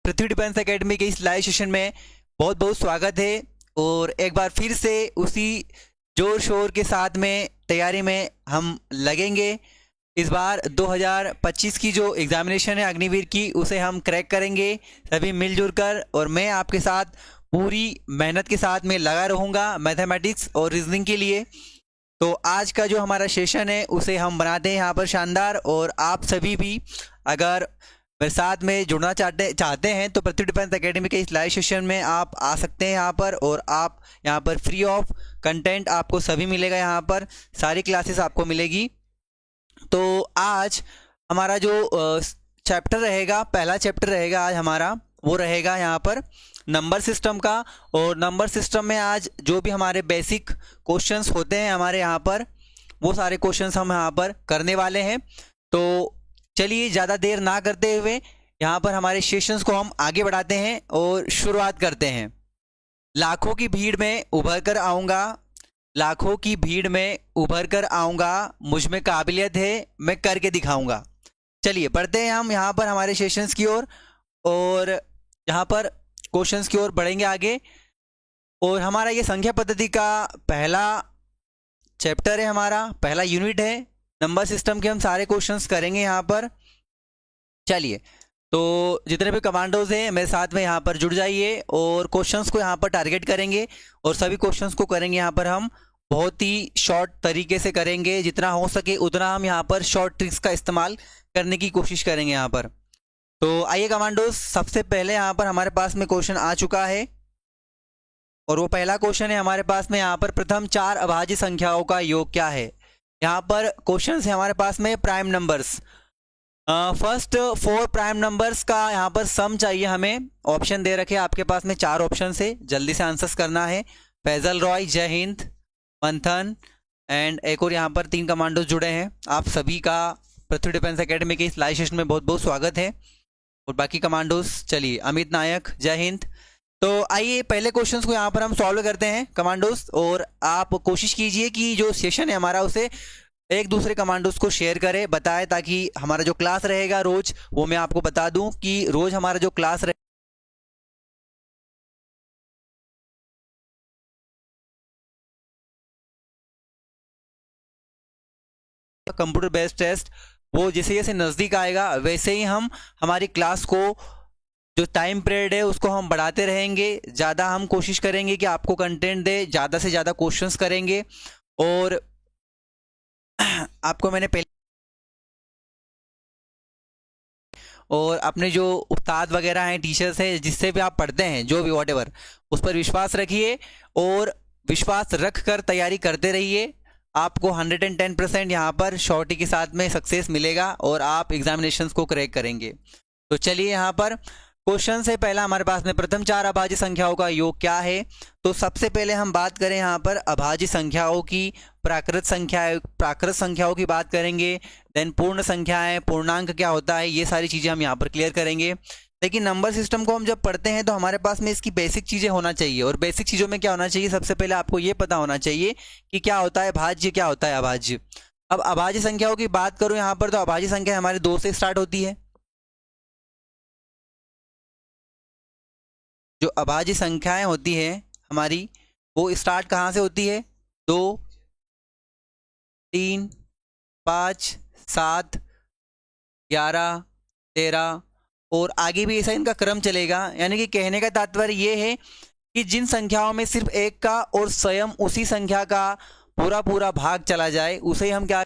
पृथ्वी defence academy के इस live session में बहुत बहुत स्वागत है। और एक बार फिर से उसी जोर शोर के साथ में तैयारी में हम लगेंगे। इस बार 2025 की जो एग्जामिनेशन है अग्निवीर की, उसे हम क्रैक करेंगे सभी मिलजुल कर। और मैं आपके साथ पूरी मेहनत के साथ में लगा रहूँगा मैथमेटिक्स और रीजनिंग के लिए। तो आज का जो हमारा सेशन है उसे हम बनाते हैं यहाँ पर शानदार। और आप सभी भी अगर मेरे साथ में जुड़ना चाहते हैं तो पृथ्वी डिफेंस एकेडमी के इस लाइव सेशन में आप आ सकते हैं यहाँ पर। और आप यहाँ पर फ्री ऑफ कंटेंट आपको सभी मिलेगा, यहाँ पर सारी क्लासेस आपको मिलेगी। तो आज हमारा जो चैप्टर रहेगा, पहला चैप्टर रहेगा आज हमारा, वो रहेगा यहाँ पर नंबर सिस्टम का। और नंबर सिस्टम में आज जो भी हमारे बेसिक क्वेश्चंस होते हैं हमारे यहाँ पर, वो सारे क्वेश्चंस हम यहाँ पर करने वाले हैं। तो चलिए ज़्यादा देर ना करते हुए यहाँ पर हमारे सेशंस को हम आगे बढ़ाते हैं और शुरुआत करते हैं। लाखों की भीड़ में उभर कर आऊँगा, लाखों की भीड़ में उभर कर आऊँगा, मुझ में काबिलियत है मैं करके दिखाऊंगा। चलिए बढ़ते हैं हम यहाँ पर हमारे सेशंस की ओर और यहाँ पर क्वेश्चंस की ओर बढ़ेंगे आगे। और हमारा ये संख्या पद्धति का पहला चैप्टर है, हमारा पहला यूनिट है। नंबर सिस्टम के हम सारे क्वेश्चंस करेंगे यहाँ पर। चलिए, तो जितने भी कमांडोज हैं मेरे साथ में यहाँ पर जुड़ जाइए और क्वेश्चंस को यहाँ पर टारगेट करेंगे। और सभी क्वेश्चंस को करेंगे यहाँ पर हम बहुत ही शॉर्ट तरीके से करेंगे, जितना हो सके उतना हम यहाँ पर शॉर्ट ट्रिक्स का इस्तेमाल करने की कोशिश करेंगे यहाँ पर। तो आइए कमांडोज, सबसे पहले यहाँ पर हमारे पास में क्वेश्चन आ चुका है। और वो पहला क्वेश्चन है हमारे पास में यहाँ पर, प्रथम 4 अभाज्य संख्याओं का योग क्या है। यहाँ पर क्वेश्चन है हमारे पास में prime numbers. First 4 prime numbers का यहाँ पर सम चाहिए हमें। ऑप्शन दे रखे आपके पास में 4 ऑप्शन से, जल्दी से आंसर्स करना है। फैजल रॉय, जय हिंद, मंथन एंड एक और यहाँ पर 3 कमांडोज जुड़े हैं। आप सभी का पृथ्वी डिफेंस एकेडमी के इस लाइव सेशन में बहुत बहुत स्वागत है। और बाकी कमांडोज, चलिए अमित नायक, जय हिंद। तो आइए पहले क्वेश्चंस को यहाँ पर हम सॉल्व करते हैं कमांडोज। और आप कोशिश कीजिए कि जो सेशन है हमारा उसे एक दूसरे कमांडोज को शेयर करें, बताएं, ताकि हमारा जो क्लास रहेगा रोज, वो मैं आपको बता दूं कि रोज हमारा जो क्लास रहेगा कंप्यूटर बेस्ड टेस्ट, वो जैसे जैसे नज़दीक आएगा वैसे ही हम हमारी क्लास को, जो टाइम पीरियड है उसको हम बढ़ाते रहेंगे। ज़्यादा हम कोशिश करेंगे कि आपको कंटेंट दे, ज़्यादा से ज़्यादा क्वेश्चंस करेंगे। और आपको मैंने पहले और अपने जो उस्ताद वगैरह हैं, टीचर्स हैं, जिससे भी आप पढ़ते हैं, जो भी वॉटेवर, उस पर विश्वास रखिए और विश्वास रख कर तैयारी करते रहिए। आपको 110% यहाँ पर श्योरिटी के साथ में सक्सेस मिलेगा और आप एग्जामिनेशंस को क्रैक करेंगे। तो चलिए यहाँ पर क्वेश्चन से पहला हमारे पास में, प्रथम 4 अभाज्य संख्याओं का योग क्या है। तो सबसे पहले हम बात करें यहाँ पर अभाज्य संख्याओं की, प्राकृत संख्याओं की बात करेंगे। देन पूर्ण संख्याएं, पूर्णांक क्या होता है, ये सारी चीज़ें हम यहाँ पर क्लियर करेंगे। लेकिन नंबर सिस्टम को हम जब पढ़ते हैं तो हमारे पास में इसकी बेसिक चीज़ें होना चाहिए। और बेसिक चीज़ों में क्या होना चाहिए, सबसे पहले आपको ये पता होना चाहिए कि क्या होता है भाज्य, क्या होता है अभाज्य। अब अभाज्य संख्याओं की बात करूँ यहाँ पर, तो अभाज्य संख्या हमारे 2 से स्टार्ट होती है। जो अभाज्य संख्याएं होती है हमारी, वो स्टार्ट कहाँ से होती है, 2, 3, 5, 7, 11, 13 और आगे भी ऐसा इनका क्रम चलेगा। यानी कि कहने का तात्पर्य ये है कि जिन संख्याओं में सिर्फ एक का और स्वयं उसी संख्या का पूरा पूरा भाग चला जाए, उसे हम क्या,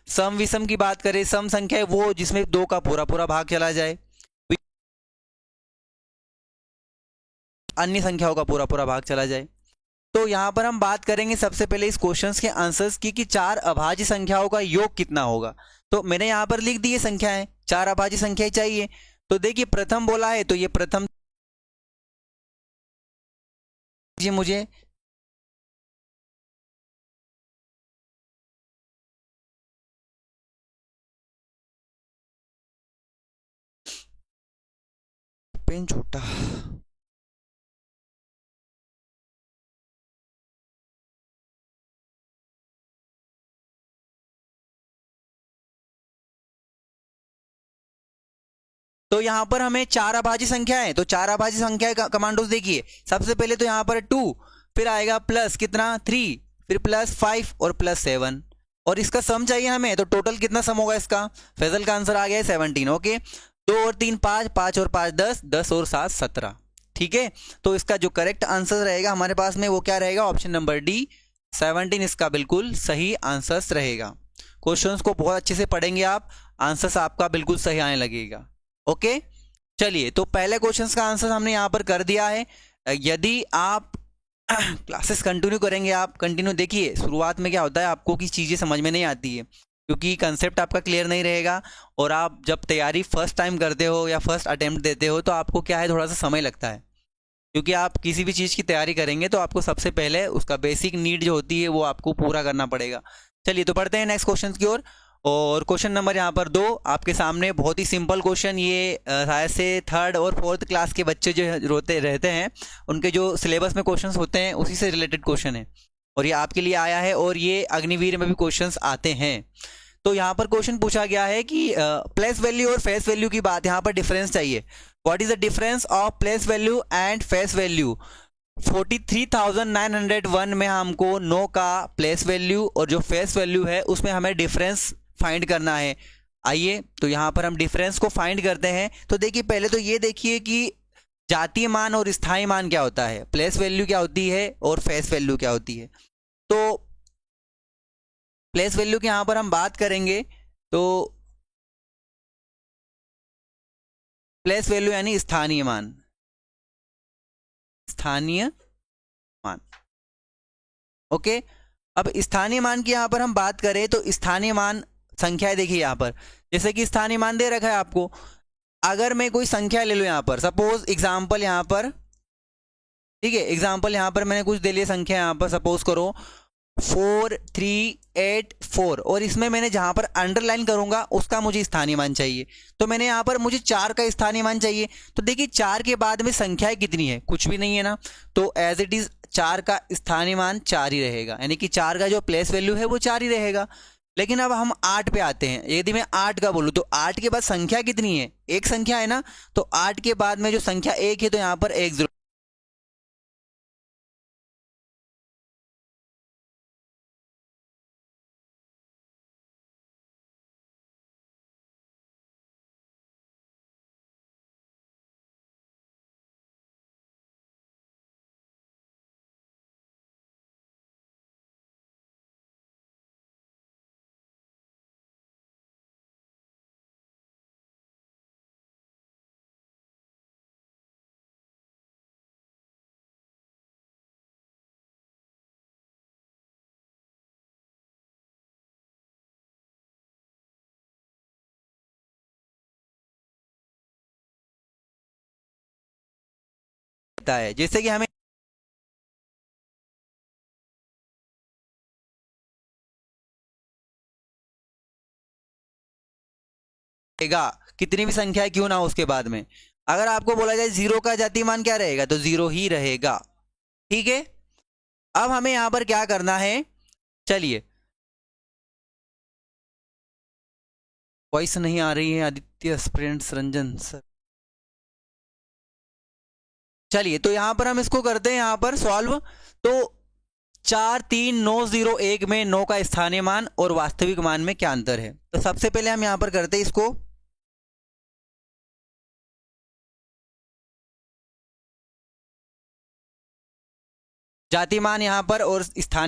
सम विषम की बात करें, सम संख्या है वो जिसमें 2 का पूरा पूरा भाग चला जाए, अन्य संख्याओं का पूरा पूरा भाग चला जाए। तो यहाँ पर हम बात करेंगे सबसे पहले इस क्वेश्चंस के आंसर्स की कि 4 अभाज्य संख्याओं का योग कितना होगा। तो मैंने यहाँ पर लिख दी ये संख्याएं, 4 अभाज्य संख्याएं चाहिए। तो देखिए प्रथम बोला है, तो ये प्रथम जी मुझे पेन छोटा तो यहाँ पर हमें 4 अभाज्य संख्या है, तो 4 अभाज्य संख्या का कमांडोज देखिए। सबसे पहले तो यहाँ पर 2, फिर आएगा प्लस कितना 3, फिर प्लस 5 और प्लस 7, और इसका सम चाहिए हमें, तो टोटल कितना सम होगा इसका। फैजल का आंसर आ गया है 17। ओके, 2 और 3 5, 5 और 5 10, 10 और 7 17। ठीक है, तो इसका जो करेक्ट आंसर रहेगा हमारे पास में वो क्या रहेगा, ऑप्शन नंबर डी 17 इसका बिल्कुल सही आंसर रहेगा। क्वेश्चंस को बहुत अच्छे से पढ़ेंगे आप, आंसर्स आपका बिल्कुल सही आने लगेगा। ओके, चलिए, तो पहले क्वेश्चंस का आंसर हमने यहाँ पर कर दिया है। यदि आप क्लासेस कंटिन्यू करेंगे, आप कंटिन्यू देखिए, शुरुआत में क्या होता है आपको की चीज़ें समझ में नहीं आती है क्योंकि कंसेप्ट आपका क्लियर नहीं रहेगा, और आप जब तैयारी फर्स्ट टाइम करते हो या फर्स्ट अटेम्प्ट देते हो तो आपको क्या है, थोड़ा सा समय लगता है, क्योंकि आप किसी भी चीज़ की तैयारी करेंगे तो आपको सबसे पहले उसका बेसिक नीड जो होती है वो आपको पूरा करना पड़ेगा। चलिए, तो पढ़ते हैं नेक्स्ट क्वेश्चन की ओर। और क्वेश्चन नंबर यहाँ पर 2 आपके सामने, बहुत ही सिंपल क्वेश्चन, ये शायद से 3rd और 4th क्लास के बच्चे जो रोते रहते हैं उनके जो सिलेबस में क्वेश्चंस होते हैं उसी से रिलेटेड क्वेश्चन है, और ये आपके लिए आया है, और ये अग्निवीर में भी क्वेश्चंस आते हैं। तो यहाँ पर क्वेश्चन पूछा गया है कि प्लेस वैल्यू और फेस वैल्यू की बात, यहाँ पर डिफरेंस चाहिए। What is the difference of place value and face value. 43,901 में हमको 9 का प्लेस वैल्यू और जो फेस वैल्यू है उसमें हमें डिफरेंस फाइंड करना है। आइए, तो यहाँ पर हम डिफरेंस को फाइंड करते हैं। तो देखिए, पहले तो ये देखिए कि जातीय मान और स्थायी मान क्या होता है, प्लेस वैल्यू क्या होती है और फेस वैल्यू क्या होती है। तो प्लेस वैल्यू की यहाँ पर हम बात करेंगे तो प्लेस वैल्यू यानी स्थानीय मान, स्थानीय मान। ओके, अब स्थानीय मान की यहाँ पर हम बात करें तो स्थानीय मान संख्या देखिए यहाँ पर, जैसे कि स्थानीय मान दे रखा है आपको। अगर मैं कोई संख्या ले लूँ यहाँ पर, सपोज एग्जाम्पल यहाँ पर, ठीक है, एग्जाम्पल यहाँ पर मैंने कुछ दे लिया संख्या, यहाँ पर सपोज करो 4384, और इसमें मैंने जहाँ पर अंडरलाइन करूंगा उसका मुझे स्थानीय मान चाहिए। तो मैंने यहाँ पर मुझे 4 का स्थानीय मान चाहिए। तो देखिए 4 के बाद में संख्याएं कितनी है, कुछ भी नहीं है ना, तो एज इट इज 4 का स्थानीय मान 4 ही रहेगा, यानी कि 4 का जो प्लेस वैल्यू है वो 4 ही रहेगा। लेकिन अब हम 8 पे आते हैं। यदि मैं 8 का बोलूँ तो 8 के बाद संख्या कितनी है, एक संख्या है ना, तो 8 के बाद में जो संख्या 1 है तो यहाँ पर 1 जरूर होता है। जैसे कि हमें कितनी भी संख्या क्यों ना हो उसके बाद में, अगर आपको बोला जाए 0 का जातीय मान क्या रहेगा, तो 0 ही रहेगा। ठीक है, अब हमें यहां पर क्या करना है, चलिए, वॉइस नहीं आ रही है आदित्य स्प्रिंट्स रंजन सर। चलिए, तो यहां पर हम इसको करते हैं यहां पर सॉल्व। तो 43901 में 9 का स्थानीय मान और वास्तविक मान में क्या अंतर है। तो सबसे पहले हम यहां पर करते हैं इसको, जाति मान यहां पर और स्थान,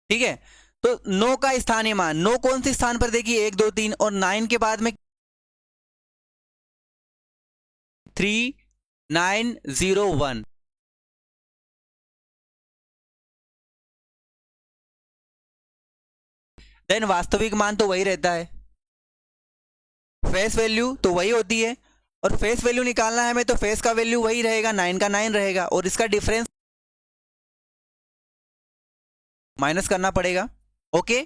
ठीक है। तो 9 का स्थानीय मान, 9 कौन से स्थान पर, देखिए 1 2 3, और 9 के बाद में 3901। देन वास्तविक मान तो वही रहता है, फेस वैल्यू तो वही होती है, और फेस वैल्यू निकालना है हमें तो फेस का वैल्यू वही रहेगा, 9 का 9 रहेगा, और इसका डिफरेंस माइनस करना पड़ेगा। ओके,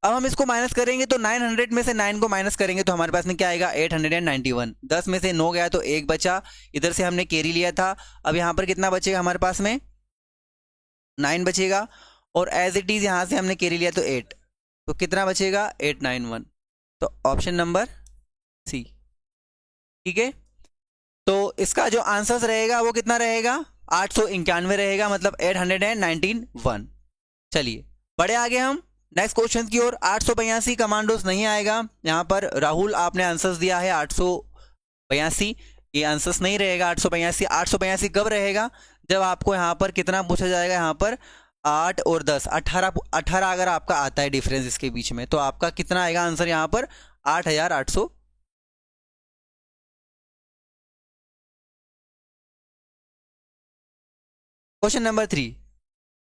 अब हम इसको माइनस करेंगे तो 900 में से 9 को माइनस करेंगे तो हमारे पास में क्या आएगा, 891। 10 में से 9 गया तो 1 बचा, इधर से हमने कैरी लिया था। अब यहाँ पर कितना बचेगा हमारे पास में, 9 बचेगा, और एज इट इज यहाँ से हमने कैरी लिया तो 8, तो कितना बचेगा 891, तो ऑप्शन नंबर सी। ठीक है, तो इसका जो आंसर रहेगा वो कितना रहेगा 891 रहेगा, मतलब 891। चलिए बढ़े आगे हम नेक्स्ट क्वेश्चन की ओर। 882 कमांडोज नहीं आएगा यहाँ पर। राहुल आपने आंसर्स दिया है 882, ये आंसर्स नहीं रहेगा 882। 882 कब रहेगा, जब आपको यहाँ पर कितना पूछा जाएगा, यहाँ पर 8 और 10 18 अगर आपका आता है डिफरेंस इसके बीच में, तो आपका कितना आएगा आंसर यहाँ पर 8800। क्वेश्चन नंबर 3,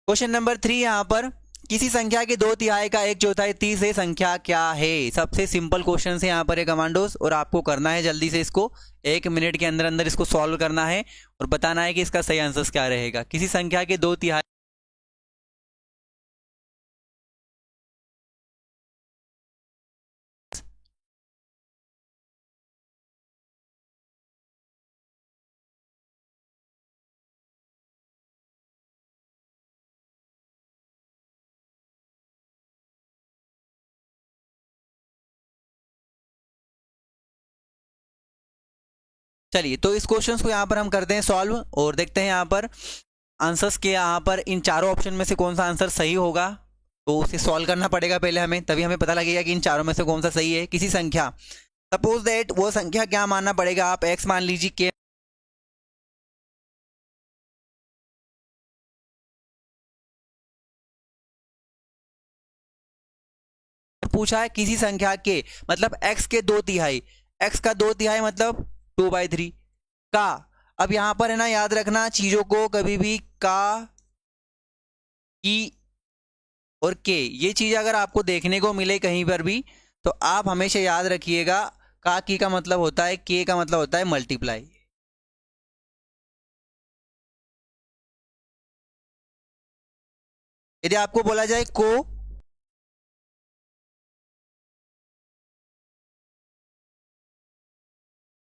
क्वेश्चन नंबर 3 यहाँ पर किसी संख्या के 2/3 का 1/4 तीसरी संख्या क्या है। सबसे सिंपल क्वेश्चन है यहाँ पर ये कमांडोज, और आपको करना है जल्दी से इसको 1 मिनट के अंदर अंदर इसको सॉल्व करना है और बताना है कि इसका सही आंसर क्या रहेगा। किसी संख्या के 2/3 चलिए तो इस क्वेश्चन को यहाँ पर हम करते हैं सॉल्व और देखते हैं यहाँ पर आंसर्स के, यहाँ पर इन चारों ऑप्शन में से कौन सा आंसर सही होगा, तो उसे सॉल्व करना पड़ेगा पहले हमें, तभी हमें पता लगेगा कि इन चारों में से कौन सा सही है। किसी संख्या, सपोज दैट वो संख्या क्या मानना पड़ेगा, आप x मान लीजिए के, पूछा है किसी संख्या के मतलब x के 2/3, x का 2/3 मतलब 2/3 का। अब यहां पर है ना, याद रखना चीजों को कभी भी का, की और के, ये चीज अगर आपको देखने को मिले कहीं पर भी तो आप हमेशा याद रखिएगा का की का मतलब होता है, के का मतलब होता है मल्टीप्लाई। यदि आपको बोला जाए को,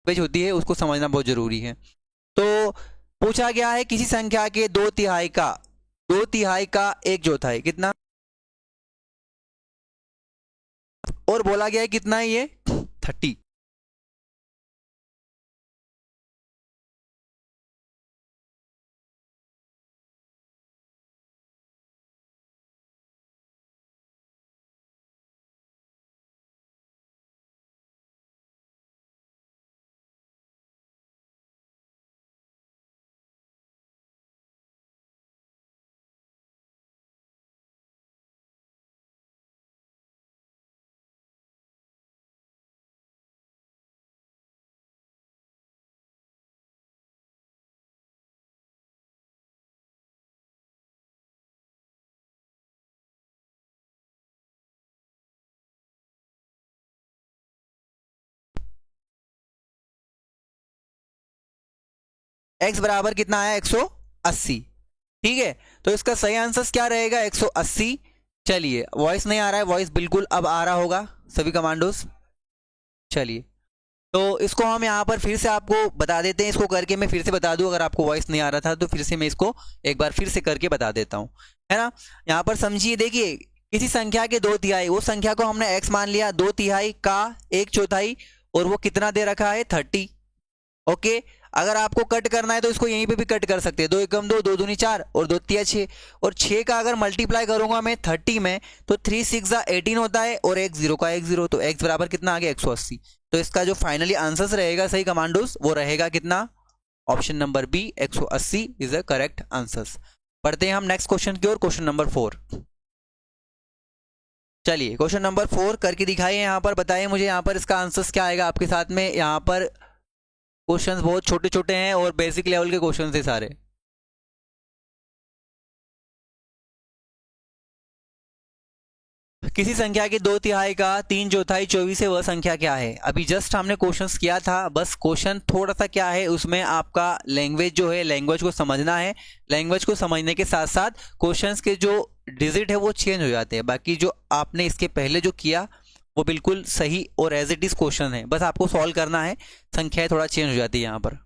पेज होती है उसको समझना बहुत जरूरी है। तो पूछा गया है किसी संख्या के 2/3 का, 2/3 का 1/4 कितना, और बोला गया है कितना है ये 30। x बराबर कितना आया 180। ठीक है, तो इसका सही आंसर क्या रहेगा 180। चलिए वॉइस नहीं आ रहा है, वॉइस बिल्कुल अब आ रहा होगा सभी कमांडोज। चलिए तो इसको हम यहाँ पर फिर से आपको बता देते हैं, इसको करके मैं फिर से बता दूं, अगर आपको वॉइस नहीं आ रहा था तो फिर से मैं इसको एक बार फिर से करके बता देता हूँ, है ना। यहाँ पर समझिए, देखिए किसी संख्या के 2/3, वो संख्या को हमने x मान लिया, 2/3 का 1/4 और वो कितना दे रखा है 30। ओके, अगर आपको कट करना है तो इसको यहीं पे भी कट कर सकते हैं, 2 एकम 2, 2 दूनी 4 और 2 तिया 6, और 6 का अगर मल्टीप्लाई करूंगा मैं 30 में तो 3 6 18 होता है, और 1 0 का 1 0, तो x बराबर कितना आ गया 180। तो इसका जो फाइनली आंसर रहेगा सही कमांडोस वो रहेगा कितना, option number B 180 is a correct answer. पढ़ते हैं हम नेक्स्ट क्वेश्चन की ओर, क्वेश्चन नंबर 4। चलिए क्वेश्चन नंबर 4 करके दिखाइए, यहाँ पर बताइए मुझे यहाँ पर इसका आंसर क्या आएगा आपके साथ में। यहाँ पर क्वेश्चंस बहुत छोटे छोटे हैं और बेसिक लेवल के क्वेश्चंस हैं सारे। किसी संख्या के 2/3 का 3/4 24 है, वह संख्या क्या है। अभी जस्ट हमने क्वेश्चंस किया था, बस क्वेश्चन थोड़ा सा क्या है उसमें आपका लैंग्वेज जो है, लैंग्वेज को समझना है। लैंग्वेज को समझने के साथ साथ क्वेश्चंस के जो डिजिट है वो चेंज हो जाते हैं, बाकी जो आपने इसके पहले जो किया वो बिल्कुल सही और एज इट इज क्वेश्चन है, बस आपको सॉल्व करना है, संख्याएं थोड़ा चेंज हो जाती है यहाँ पर।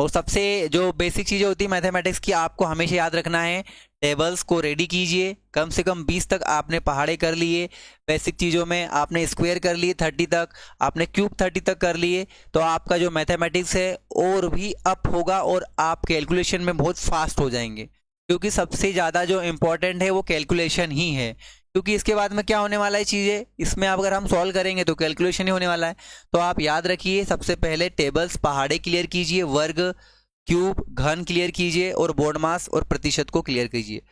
और सबसे जो बेसिक चीज़ें होती है मैथमेटिक्स की, आपको हमेशा याद रखना है, टेबल्स को रेडी कीजिए। कम से कम 20 तक आपने पहाड़े कर लिए बेसिक चीज़ों में, आपने स्क्वायर कर लिए 30 तक, आपने क्यूब 30 तक कर लिए, तो आपका जो मैथमेटिक्स है और भी अप होगा और आप कैलकुलेशन में बहुत फास्ट हो जाएंगे। क्योंकि सबसे ज़्यादा जो इम्पोर्टेंट है वो कैलकुलेशन ही है, क्योंकि इसके बाद में क्या होने वाला है चीज़ें, इसमें अगर हम सॉल्व करेंगे तो कैलकुलेशन ही होने वाला है। तो आप याद रखिए, सबसे पहले टेबल्स पहाड़े क्लियर कीजिए, वर्ग, क्यूब, घन क्लियर कीजिए और बोर्ड मास और प्रतिशत को क्लियर कीजिए।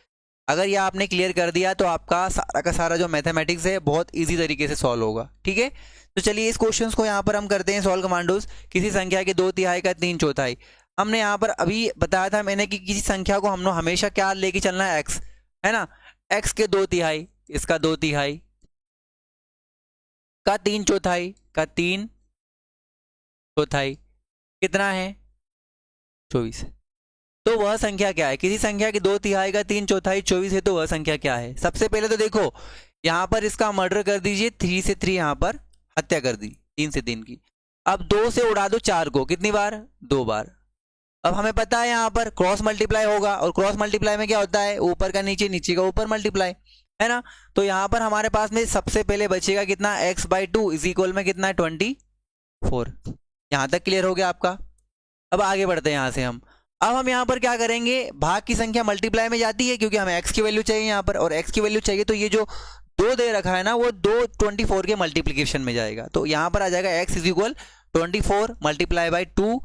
अगर ये आपने क्लियर कर दिया तो आपका सारा का सारा जो मैथमेटिक्स है बहुत इजी तरीके से सॉल्व होगा। ठीक है, तो चलिए इस क्वेश्चन को यहाँ पर हम करते हैं सॉल्व कमांडोज। किसी संख्या के 2/3 का 3/4, हमने यहाँ पर अभी बताया था मैंने कि किसी संख्या को हमने हमेशा क्या लेके चलना है, एक्स, है ना। एक्स के 2/3, इसका 2/3 का 3/4 का 3/4 कितना है, 24। तो वह संख्या क्या है, किसी संख्या की 2/3 का 3/4 24 है, तो वह संख्या क्या है। सबसे पहले तो देखो यहाँ पर इसका मर्डर कर दीजिए, 3 से 3 यहाँ पर हत्या कर दी, 3 से 3 की। अब 2 से उड़ा दो 4 को, कितनी बार, 2 बार। अब हमें पता है यहाँ पर क्रॉस मल्टीप्लाई होगा, और क्रॉस मल्टीप्लाई में क्या होता है, ऊपर का नीचे, नीचे का ऊपर मल्टीप्लाई, है ना। तो यहाँ पर हमारे पास में सबसे पहले बचेगा कितना, x/2 इज इक्वल में कितना है, 24। यहाँ तक क्लियर हो गया आपका। अब आगे बढ़ते हैं यहाँ से हम। अब हम यहाँ पर क्या करेंगे, भाग की संख्या मल्टीप्लाई में जाती है, क्योंकि हमें x की वैल्यू चाहिए यहाँ पर, और x की वैल्यू चाहिए तो ये जो 2 दे रखा है ना, वो 2 24 के मल्टीप्लीकेशन में जाएगा। तो यहाँ पर आ जाएगा x is equal 24 multiply by 2,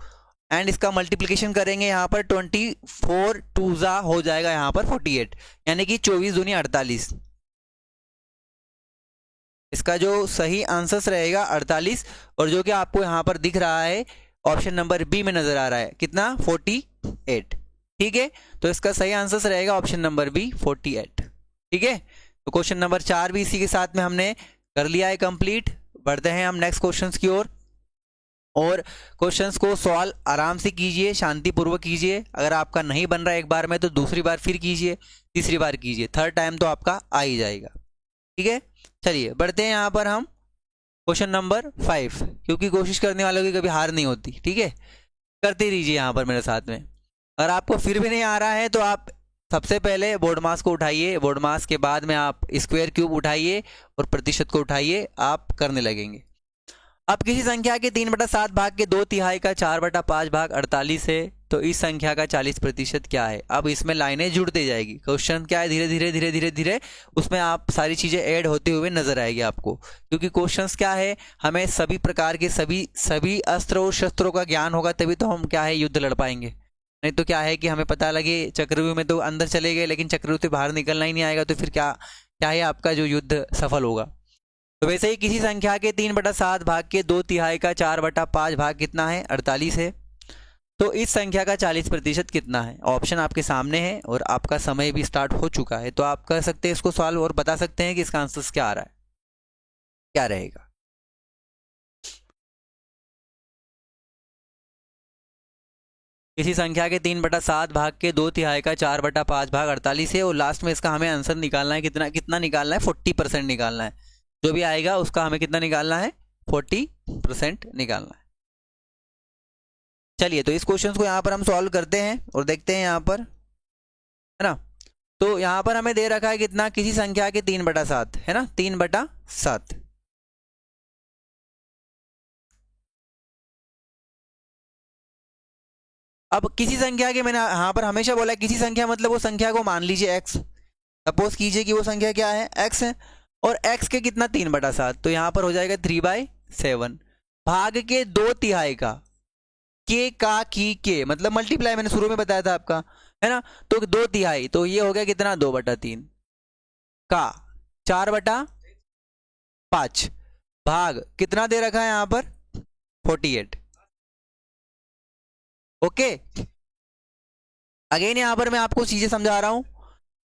and इसका मल्टीप्लिकेशन करेंगे यहाँ पर 24 2 हो जाएगा यहाँ पर 48, यानी कि 24 दूनी 48। इसका जो सही आंसर रहेगा 48, और जो कि आपको यहाँ पर दिख रहा है ऑप्शन नंबर बी में नजर आ रहा है, कितना, 48। ठीक है, तो इसका सही आंसर रहेगा ऑप्शन नंबर बी, 48। ठीक है, तो क्वेश्चन नंबर 4 भी इसी के साथ में हमने कर लिया है कंप्लीट। बढ़ते हैं हम नेक्स्ट क्वेश्चंस की ओर, और क्वेश्चंस को सॉल्व आराम से कीजिए, शांतिपूर्वक कीजिए। अगर आपका नहीं बन रहा है एक बार में तो दूसरी बार फिर कीजिए, तीसरी बार कीजिए, थर्ड टाइम तो आपका आ ही जाएगा। ठीक है, चलिए बढ़ते हैं यहाँ पर हम क्वेश्चन नंबर 5, क्योंकि कोशिश करने वालों की कभी हार नहीं होती। ठीक है, करते रहिए यहाँ पर मेरे साथ में। अगर आपको फिर भी नहीं आ रहा है तो आप सबसे पहले बोर्ड मास को उठाइए, बोर्ड मास के बाद में आप स्क्वायर क्यूब उठाइए और प्रतिशत को उठाइए, आप करने लगेंगे। अब किसी संख्या के 3/7 भाग के 2/3 का 4/5 भाग 48 है, तो इस संख्या का 40% क्या है। अब इसमें लाइनें जुड़ते जाएगी, क्वेश्चन क्या है, धीरे धीरे धीरे धीरे धीरे उसमें आप सारी चीज़ें ऐड होते हुए नजर आएगी आपको, क्योंकि क्वेश्चंस क्या है, हमें सभी प्रकार के सभी अस्त्र और शस्त्रों का ज्ञान होगा, तभी तो हम क्या है युद्ध लड़ पाएंगे। नहीं तो क्या है कि हमें पता लगे चक्रव्यूह में तो अंदर चले गए, लेकिन चक्रव्यूह से बाहर निकलना ही नहीं आएगा, तो फिर क्या है आपका जो युद्ध सफल होगा। तो वैसे ही किसी संख्या के 3/7 भाग के 2/3 का 4/5 भाग कितना है, 48 है, तो इस संख्या का 40% कितना है। ऑप्शन आपके सामने है और आपका समय भी स्टार्ट हो चुका है, तो आप कर सकते हैं इसको सॉल्व और बता सकते हैं कि इसका आंसर क्या आ रहा है, क्या रहेगा। किसी संख्या के 3/7 भाग के 2/3 का 4/5 भाग 48 है, और लास्ट में इसका हमें आंसर निकालना है, कितना कितना निकालना है, 40% निकालना है। जो भी आएगा उसका हमें कितना निकालना है, 40% निकालना है। चलिए, तो इस क्वेश्चन को यहाँ पर हम सॉल्व करते हैं और देखते हैं यहाँ पर, है ना। तो यहाँ पर हमें दे रखा है कितना, किसी संख्या के 3/7, है ना, 3/7। अब किसी संख्या के, मैंने यहाँ पर हमेशा बोला है किसी संख्या मतलब वो संख्या को मान लीजिए x, सपोज कीजिए कि वो संख्या क्या है, x है, और x के कितना 3/7, तो यहाँ पर हो जाएगा 3/7 भाग के 2/3 का के मतलब मल्टीप्लाई, मैंने शुरू में बताया था आपका, है ना। तो 2/3, तो ये हो गया कितना, 2/3 का 4/5 भाग कितना दे रखा है यहाँ पर, 48। ओके, अगेन यहाँ पर मैं आपको चीजें समझा रहा हूं।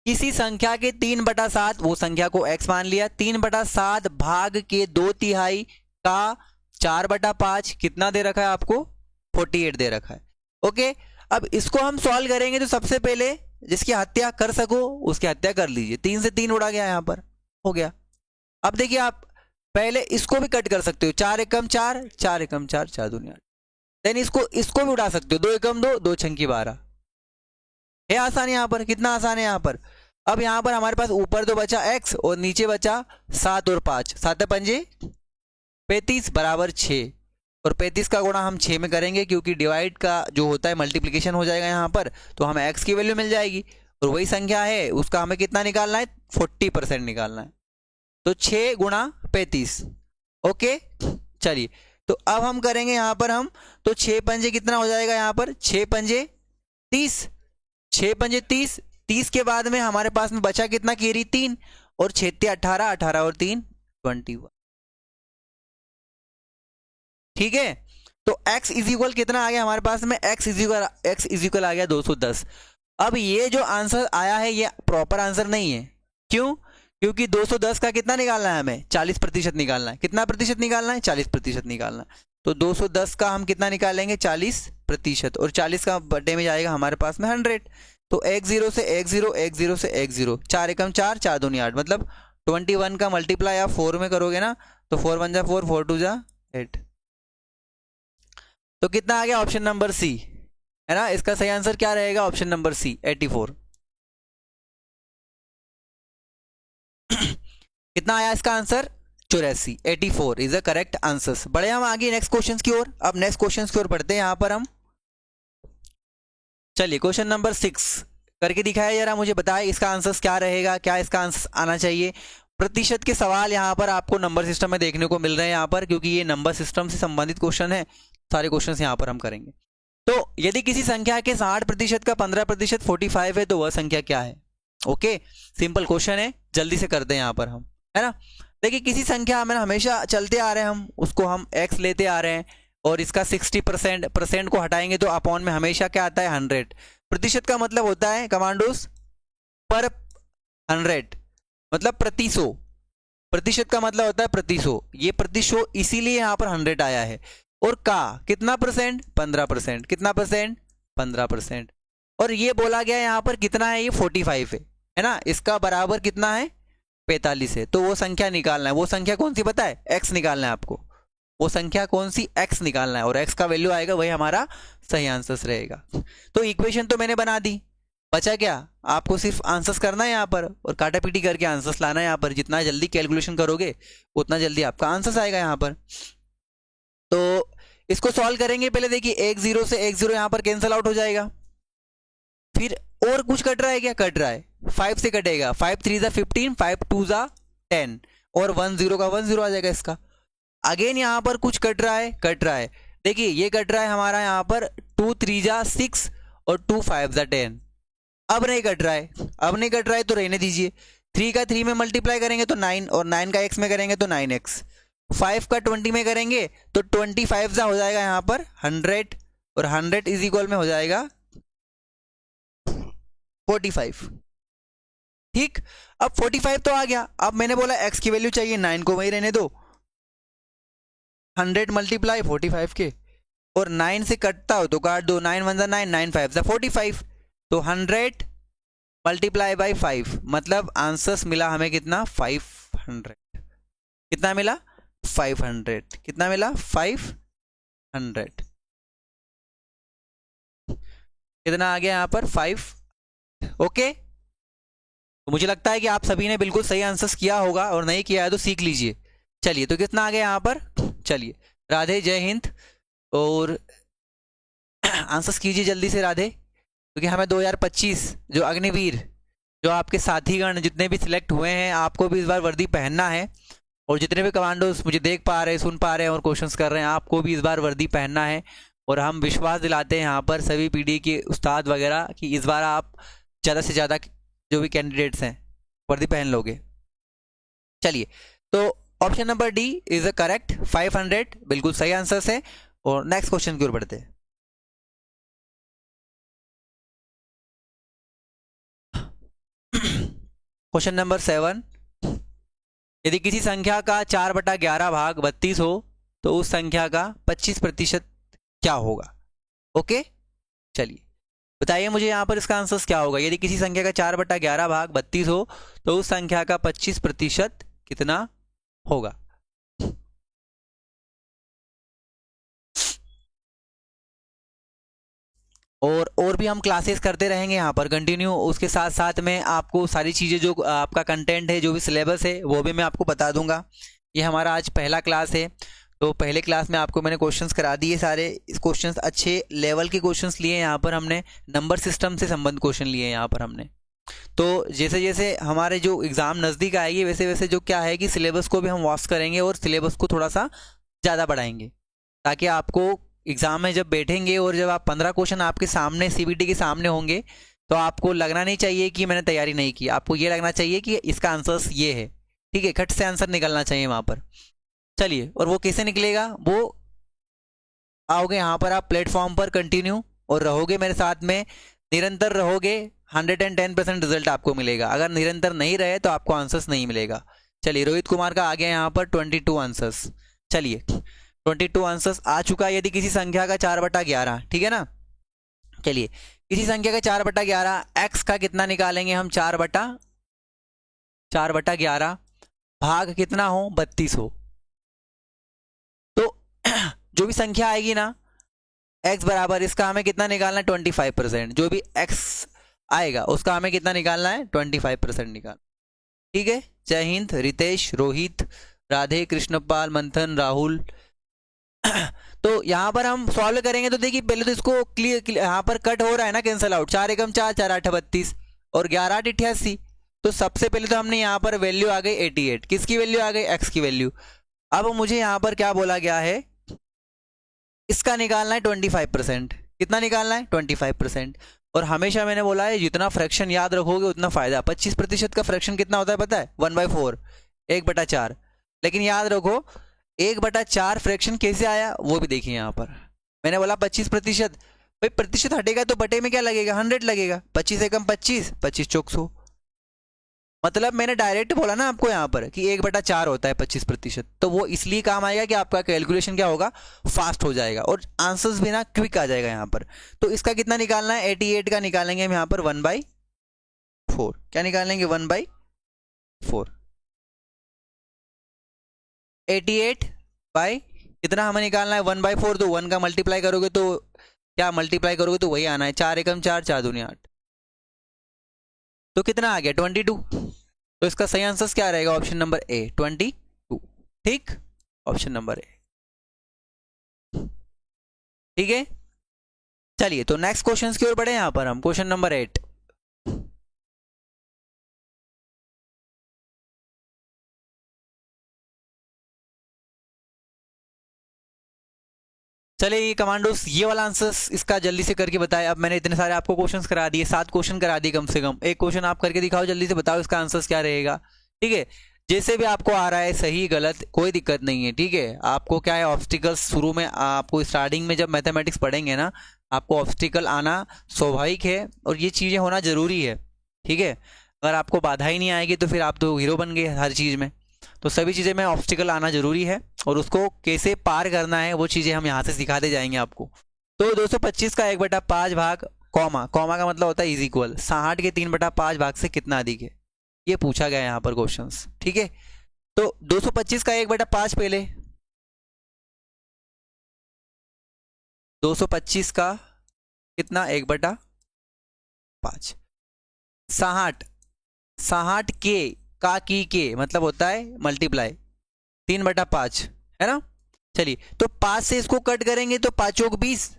किसी संख्या के 3/7, वो संख्या को x मान लिया, 3/7 भाग के 2/3 का 4/5 कितना दे रखा है आपको, 48 दे रखा है। ओके, अब इसको हम सॉल्व करेंगे, तो सबसे पहले जिसकी हत्या कर सको उसकी हत्या कर लीजिए। 3 से 3 उड़ा गया, यहाँ पर हो गया। अब देखिए आप पहले इसको भी कट कर सकते हो, 4 एकम 4, 4 एकम 4, 4 दूनी 8, देन इसको इसको भी उड़ा सकते हो, 2 एकम 2, 2 छंकी 12 है। आसान यहाँ पर, कितना आसान है यहाँ पर। अब यहाँ पर हमारे पास ऊपर तो बचा x और नीचे बचा 7 और 5, 7 पंजे 35 बराबर 6, और 35 का गुणा हम 6 में करेंगे क्योंकि डिवाइड का जो होता है मल्टीप्लिकेशन हो जाएगा यहाँ पर, तो हमें x की वैल्यू मिल जाएगी और वही संख्या है उसका हमें कितना निकालना है, 40% निकालना है। तो 6 गुणा 35। ओके चलिए, तो अब हम करेंगे यहाँ पर हम, तो 6 पंजे कितना हो जाएगा यहाँ पर, 6 पंजे 30, 6 पंजे 30, 30 के बाद में हमारे पास में बचा कितना केरी 3, और 6 18, 18 और 3 21। ठीक है, तो x इज इक्वल कितना आ गया हमारे पास में, x इज इक्वल आ गया 210। अब ये जो आंसर आया है ये प्रॉपर आंसर नहीं है, क्यों, क्योंकि 210 का कितना निकालना है हमें, 40% निकालना है। कितना प्रतिशत निकालना है, 40% निकालना है। तो 210 का हम कितना निकालेंगे, 40%, और 40 का बटे में जाएगा हमारे पास में 100। तो x0 से x0, x0 से x0, 4 एकम 4, 4 दूनी 8, मतलब 21 का मल्टीप्लाई आप 4 में करोगे ना, तो 4 1 जा 4, 4 2 जा 8। तो कितना आ गया, ऑप्शन नंबर सी है ना, इसका सही आंसर क्या रहेगा, ऑप्शन नंबर सी 84। कितना आया इसका answer, 84, 84 is the correct answer. बढ़े हम आगे नेक्स्ट क्वेश्चन की ओर। अब नेक्स्ट क्वेश्चन की ओर बढ़ते हैं यहाँ पर हम। चलिए क्वेश्चन नंबर 6 करके दिखाया जरा, मुझे बताए इसका आंसर क्या रहेगा, क्या इसका आंसर आना चाहिए। प्रतिशत के सवाल यहाँ पर आपको नंबर सिस्टम में देखने को मिल रहे हैं यहाँ पर, क्योंकि ये नंबर सिस्टम से संबंधित क्वेश्चन है, सारे क्वेश्चन यहाँ पर हम करेंगे। तो यदि किसी संख्या के 60% का 15% 45 है तो वह संख्या क्या है। ओके सिंपल क्वेश्चन है, जल्दी से करते हैं यहाँ पर हम, है ना। देखिए किसी संख्या में हमेशा चलते आ रहे हैं हम, उसको हम x लेते आ रहे हैं, और इसका 60% को हटाएंगे तो अपॉन में हमेशा क्या आता है, 100। प्रतिशत का मतलब होता है कमांडोस पर 100, मतलब प्रति 100। प्रतिशत का मतलब होता है प्रति 100, ये प्रति 100 इसीलिए यहाँ पर 100 आया है। और का कितना परसेंट, 15%, कितना परसेंट, 15%। और ये बोला गया यहाँ पर कितना है, ये 45 है ना, इसका बराबर कितना है, 45 है। तो वो संख्या निकालना है, वो संख्या कौन सी पता है, x निकालना है आपको, वो संख्या कौन सी, x निकालना है, और x का वैल्यू आएगा वही हमारा सही आंसर रहेगा। तो इक्वेशन तो मैंने बना दी, बचा क्या, आपको सिर्फ आंसर्स करना है यहाँ पर, और काटा पीटी करके आंसर्स लाना है यहाँ पर। जितना जल्दी कैलकुलेशन करोगे उतना जल्दी आपका आंसर्स आएगा यहाँ पर। तो इसको सॉल्व करेंगे, पहले देखिए x0 से x0 यहाँ पर कैंसिल आउट हो जाएगा। फिर और कुछ कट रहा है क्या, कट रहा है, 5 से कटेगा, 5 3 जा 15, 5 2 जा 10, और 1 0 का 1 0 आ जाएगा इसका। अगेन यहाँ पर कुछ कट रहा है, कट रहा है, देखिए ये कट रहा है हमारा यहाँ पर 2 3 जा 6 और 2 5 जा 10। अब नहीं कट रहा है, अब नहीं कट रहा है तो रहने दीजिए। 3 का 3 में मल्टीप्लाई करेंगे तो 9, और 9 का x में करेंगे तो 9x। 5 का 20 में करेंगे तो 25 जा हो जाएगा यहाँ पर 100, और 100 इज इक्वल में हो जाएगा 45। ठीक, अब 45 तो आ गया। अब मैंने बोला x की वैल्यू चाहिए, 9 को वही रहने दो, 100 मल्टीप्लाई 45 के, और 9 से कटता हो तो काट दो, 9 1 जा 9, 9 5 जा 45। तो 100 मल्टीप्लाई बाई 5, मतलब आंसर्स मिला हमें कितना, 500। कितना मिला, 500। कितना मिला, 500। कितना आ गया यहाँ पर, 5। ओके, तो मुझे लगता है कि आप सभी ने बिल्कुल सही आंसर्स किया होगा, और नहीं किया है तो सीख लीजिए। चलिए तो कितना आ गया यहाँ पर, चलिए राधे, जय हिंद, और आंसर्स कीजिए जल्दी से राधे, क्योंकि हमें 2025 जो अग्निवीर, जो आपके साथीगण जितने भी सिलेक्ट हुए हैं, आपको भी इस बार वर्दी पहनना है। और जितने भी कमांडोस मुझे देख पा रहे हैं, सुन पा रहे हैं और क्वेश्चंस कर रहे हैं, आपको भी इस बार वर्दी पहनना है। और हम विश्वास दिलाते हैं यहाँ पर सभी पीडी के उस्ताद वगैरह कि इस बार आप ज़्यादा से ज़्यादा जो भी कैंडिडेट्स हैं वर्दी पहन लोगे। चलिए, तो option number D is a correct, 500 बिल्कुल सही आंसर है। और नेक्स्ट क्वेश्चन की ओर बढ़ते हैं। क्वेश्चन नंबर 7, यदि किसी संख्या का 4/11 भाग 32 हो तो उस संख्या का 25% क्या होगा। ओके, चलिए बताइए मुझे यहाँ पर इसका आंसर क्या होगा। यदि किसी संख्या का 4/11 भाग 32 हो तो उस संख्या का 25% कितना होगा। और भी हम क्लासेस करते रहेंगे यहाँ पर कंटिन्यू। उसके साथ साथ में आपको सारी चीज़ें जो आपका कंटेंट है, जो भी सिलेबस है, वो भी मैं आपको बता दूंगा। ये हमारा आज पहला क्लास है, तो पहले क्लास में आपको मैंने क्वेश्चंस करा दिए सारे। इस क्वेश्चंस अच्छे लेवल के क्वेश्चंस लिए यहाँ पर हमने, नंबर सिस्टम से संबंधित क्वेश्चन लिए यहाँ पर हमने। तो जैसे जैसे हमारे जो एग्ज़ाम नज़दीक आएगी वैसे वैसे जो क्या है कि सिलेबस को भी हम वॉश करेंगे और सिलेबस को थोड़ा सा ज़्यादा बढ़ाएंगे, ताकि आपको एग्ज़ाम में जब बैठेंगे और जब आप 15 क्वेश्चन आपके सामने सीबीटी के सामने होंगे तो आपको लगना नहीं चाहिए कि मैंने तैयारी नहीं की। आपको ये लगना चाहिए कि इसका आंसर ये है, ठीक है, खट से आंसर निकलना चाहिए वहाँ पर। चलिए, और वो कैसे निकलेगा, वो आओगे यहाँ पर आप प्लेटफॉर्म पर कंटिन्यू और रहोगे मेरे साथ में, निरंतर रहोगे, 110% रिजल्ट आपको मिलेगा। अगर निरंतर नहीं रहे तो आपको आंसर्स नहीं मिलेगा। चलिए, रोहित कुमार का आ गया यहाँ पर 22 आंसर्स। चलिए, 22 आंसर्स आ चुका है। यदि किसी संख्या का 4/11, ठीक है ना, चलिए किसी संख्या का 4/11, एक्स का कितना निकालेंगे हम, 4/11 भाग कितना हो, 32 हो। तो जो भी संख्या आएगी ना x बराबर, इसका हमें कितना निकालना है, 25%। जो भी x आएगा उसका हमें कितना निकालना है, 25% निकालना। ठीक है, जय हिंद रितेश, रोहित, राधे, कृष्णपाल, मंथन, राहुल। तो यहाँ पर हम सॉल्व करेंगे तो देखिए पहले तो इसको क्लियर, यहाँ पर कट हो रहा है ना, कैंसिल आउट, 4 एकम 4, 4 8 32 और 11 8 88। तो सबसे पहले तो हमने यहाँ पर वैल्यू आ गई 88, किसकी वैल्यू आ गई, x की वैल्यू। अब मुझे यहाँ पर क्या बोला गया है, इसका निकालना है 25%। कितना निकालना है, 25%। और हमेशा मैंने बोला है जितना फ्रैक्शन याद रखोगे उतना फायदा। 25% का फ्रैक्शन कितना होता है पता है, 1/4, 1/4। लेकिन याद रखो 1/4 फ्रैक्शन कैसे आया वो भी देखिए। यहाँ पर मैंने बोला 25%, भाई प्रतिशत हटेगा तो बटे में क्या लगेगा, 100 लगेगा। 25 एकम 25, 25 चौक 100। मतलब मैंने डायरेक्ट बोला ना आपको यहाँ पर कि 1/4 होता है 25%। तो वो इसलिए काम आएगा कि आपका कैलकुलेशन क्या होगा, फास्ट हो जाएगा और आंसर्स भी ना क्विक आ जाएगा यहाँ पर। तो इसका कितना निकालना है, 88 का निकालेंगे हम यहाँ पर 1/4। क्या निकालेंगे, 1/4। 88 बाई कितना हमें निकालना है, 1/4। तो 1 का मल्टीप्लाई करोगे तो क्या मल्टीप्लाई करोगे तो वही आना है, 4 एकम 4, 4 दूनी 8। तो कितना आ गया, 22। तो इसका सही आंसर क्या रहेगा, ऑप्शन नंबर ए, 22। ठीक, ऑप्शन नंबर ए। ठीक है, चलिए तो नेक्स्ट क्वेश्चन की ओर बढ़े। यहां पर हम क्वेश्चन नंबर 8। चलिए ये कमांडोस, ये वाला आंसर इसका जल्दी से करके बताए। अब मैंने इतने सारे आपको क्वेश्चंस करा दिए, 7 क्वेश्चन करा दिए कम से कम। एक क्वेश्चन आप करके दिखाओ, जल्दी से बताओ इसका आंसर क्या रहेगा। ठीक है, जैसे भी आपको आ रहा है, सही गलत कोई दिक्कत नहीं है। ठीक है, आपको क्या है, ऑब्स्टिकल्स शुरू में आपको स्टार्टिंग में जब मैथमेटिक्स पढ़ेंगे ना, आपको ऑब्स्टिकल आना स्वाभाविक है और ये चीज़ें होना जरूरी है। ठीक है, अगर आपको बाधा ही नहीं आएगी तो फिर आप तो हीरो बन गए हर चीज़ में। तो सभी चीज़ें में ऑब्स्टिकल आना जरूरी है और उसको कैसे पार करना है वो चीज़ें हम यहाँ से सिखाते जाएंगे आपको। तो 225 का 1/5 भाग कॉमा, कॉमा का मतलब होता है इज इक्वल 60 के 3/5 भाग से कितना अधिक है, ये पूछा गया है यहाँ पर क्वेश्चंस। ठीक है, तो 225 का 1/5 पहले, 225 का कितना 1/5, 60 के मतलब होता है मल्टीप्लाई 3/5, है ना। चलिए, तो 5 से इसको कट करेंगे तो 5 चौक 20,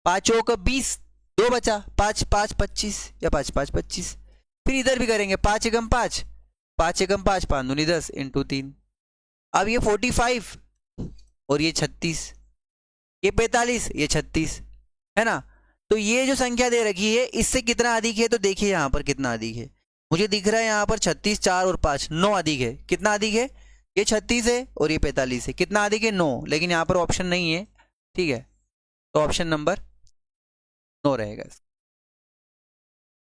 5 चौक 20, 2 बचा, 5 5 25 या 5 5 25। फिर इधर भी करेंगे 5 एकम 5, 5 एकम 5, 5 दूनी 10 इंटू 3। अब ये 45 और ये 36, ये 45, ये 36, है ना। तो ये जो संख्या दे रखी है इससे कितना अधिक है, तो देखिए यहाँ पर कितना अधिक है। मुझे दिख रहा है यहाँ पर 36, 4 और 5, 9 अधिक है। कितना अधिक है, ये 36 है और ये 45 है। कितना अधिक है, 9। लेकिन यहाँ पर ऑप्शन नहीं है। ठीक है, तो ऑप्शन नंबर 9 रहेगा।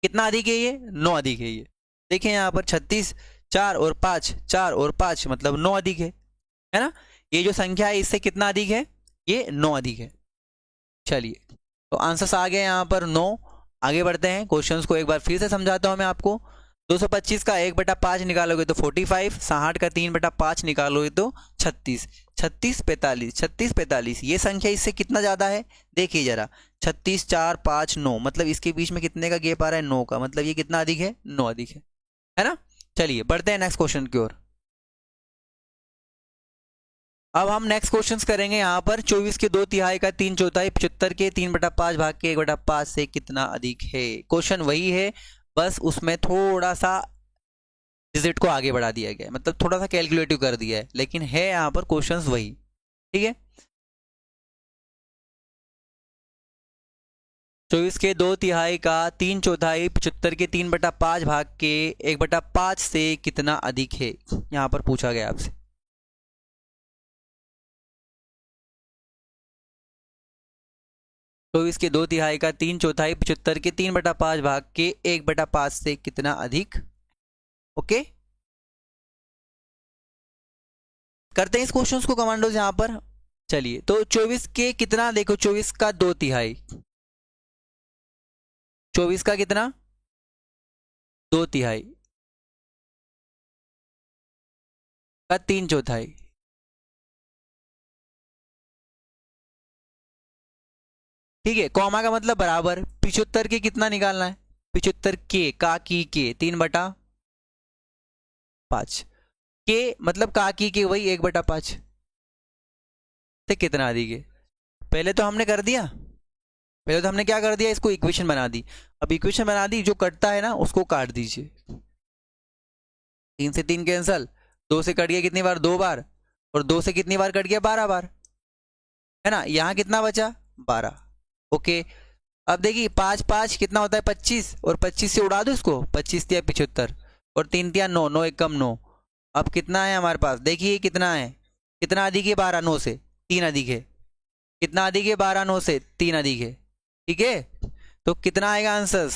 कितना अधिक है ये, 9 अधिक है ये। देखिए यहाँ पर 36, 4 और 5, 4 और 5 मतलब 9 अधिक है ना। ये जो संख्या है इससे कितना अधिक है, ये 9 अधिक है। चलिए, तो आंसर्स आ गए यहाँ पर 9। आगे बढ़ते हैं, क्वेश्चंस को एक बार फिर से समझाता हूँ मैं आपको। 225 का 1/5 निकालोगे तो 45, 60 का 3/5 निकालोगे तो 36, 36 45, 36 45, ये संख्या इससे कितना ज़्यादा है देखिए जरा, 36 4 5 9, मतलब इसके बीच में कितने का गैप आ रहा है 9 का, मतलब ये कितना अधिक है 9 अधिक है ना। चलिए बढ़ते हैं नेक्स्ट क्वेश्चन की ओर। अब हम नेक्स्ट क्वेश्चंस करेंगे यहाँ पर 24 के 2/3 का 3/4, 75 के 3/5 भाग के 1/5 से कितना अधिक है। क्वेश्चन वही है, बस उसमें थोड़ा सा डिजिट को आगे बढ़ा दिया गया है, मतलब थोड़ा सा कैलकुलेटिव कर दिया है, लेकिन है यहाँ पर क्वेश्चंस वही, ठीक है। 24 के 2/3 का 3/4, 75 के 3/5 भाग के 1/5 से कितना अधिक है, यहाँ पर पूछा गया आपसे। तो इसके 2/3 का 3/4, 75 के 3/5 भाग के 1/5 से कितना अधिक। ओके, करते हैं इस क्वेश्चन को कमांडोज यहां पर। चलिए, तो 24 के कितना देखो, 24 का 2/3, 24 का कितना 2/3 का 3/4, ठीक है। कॉमा का मतलब बराबर, 75 के कितना निकालना है, 75 के का की के 3/5 के मतलब का की वही 1/5 से कितना अधिक है। पहले तो हमने कर दिया, पहले तो हमने क्या कर दिया, इसको इक्वेशन बना दी। अब इक्वेशन बना दी, जो कटता है ना उसको काट दीजिए, 3 से 3 कैंसल, 2 से कट गया कितनी बार 2 बार, और 2 से कितनी बार कट गया 12 बार, है ना। यहाँ कितना बचा 12। ओके, अब देखिए 5 5 कितना होता है 25, और 25 से उड़ा दो इसको, 25 या 75 और 3 3 9, 9 1 कम 9। अब कितना है हमारे पास, देखिए कितना है, कितना अधिक है 12 9 से 3 अधिक है, कितना अधिक है 12 9 से 3 अधिक है, ठीक है। तो कितना आएगा आंसर,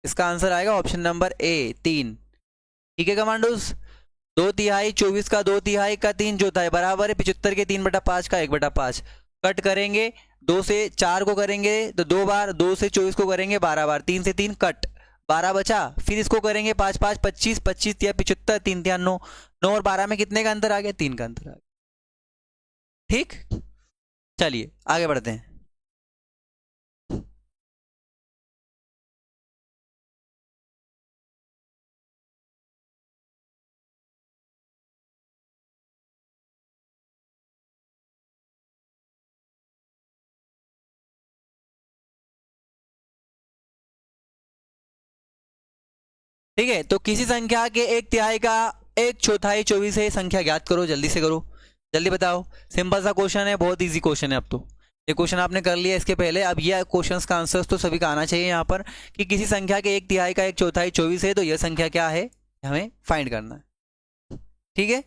इसका आंसर आएगा ऑप्शन नंबर ए 3, ठीक है कमांडोज। 2/3, 24 का 2/3 का 3/4 बराबर है 75 के 3/5 का 1/5। कट करेंगे, 2 से 4 को करेंगे तो 2 बार, 2 से 24 को करेंगे 12 बार, 3 से 3 कट 12 बचा, फिर इसको करेंगे 5 5 25, 25 या 75, 3 3 9, 9 और 12 में कितने का अंतर आ गया 3 का अंतर आ गया, ठीक। चलिए आगे बढ़ते हैं। ठीक है, तो किसी संख्या के 1/3 का 1/4 24 है, संख्या ज्ञात करो, जल्दी से करो, जल्दी बताओ। सिंपल सा क्वेश्चन है, बहुत इजी क्वेश्चन है। अब तो ये क्वेश्चन आपने कर लिया इसके पहले, अब ये क्वेश्चन का आंसर तो सभी का आना चाहिए यहाँ पर, कि किसी संख्या के 1/3 का 1/4 24 है, तो यह संख्या क्या है हमें फाइंड करना है, ठीक है।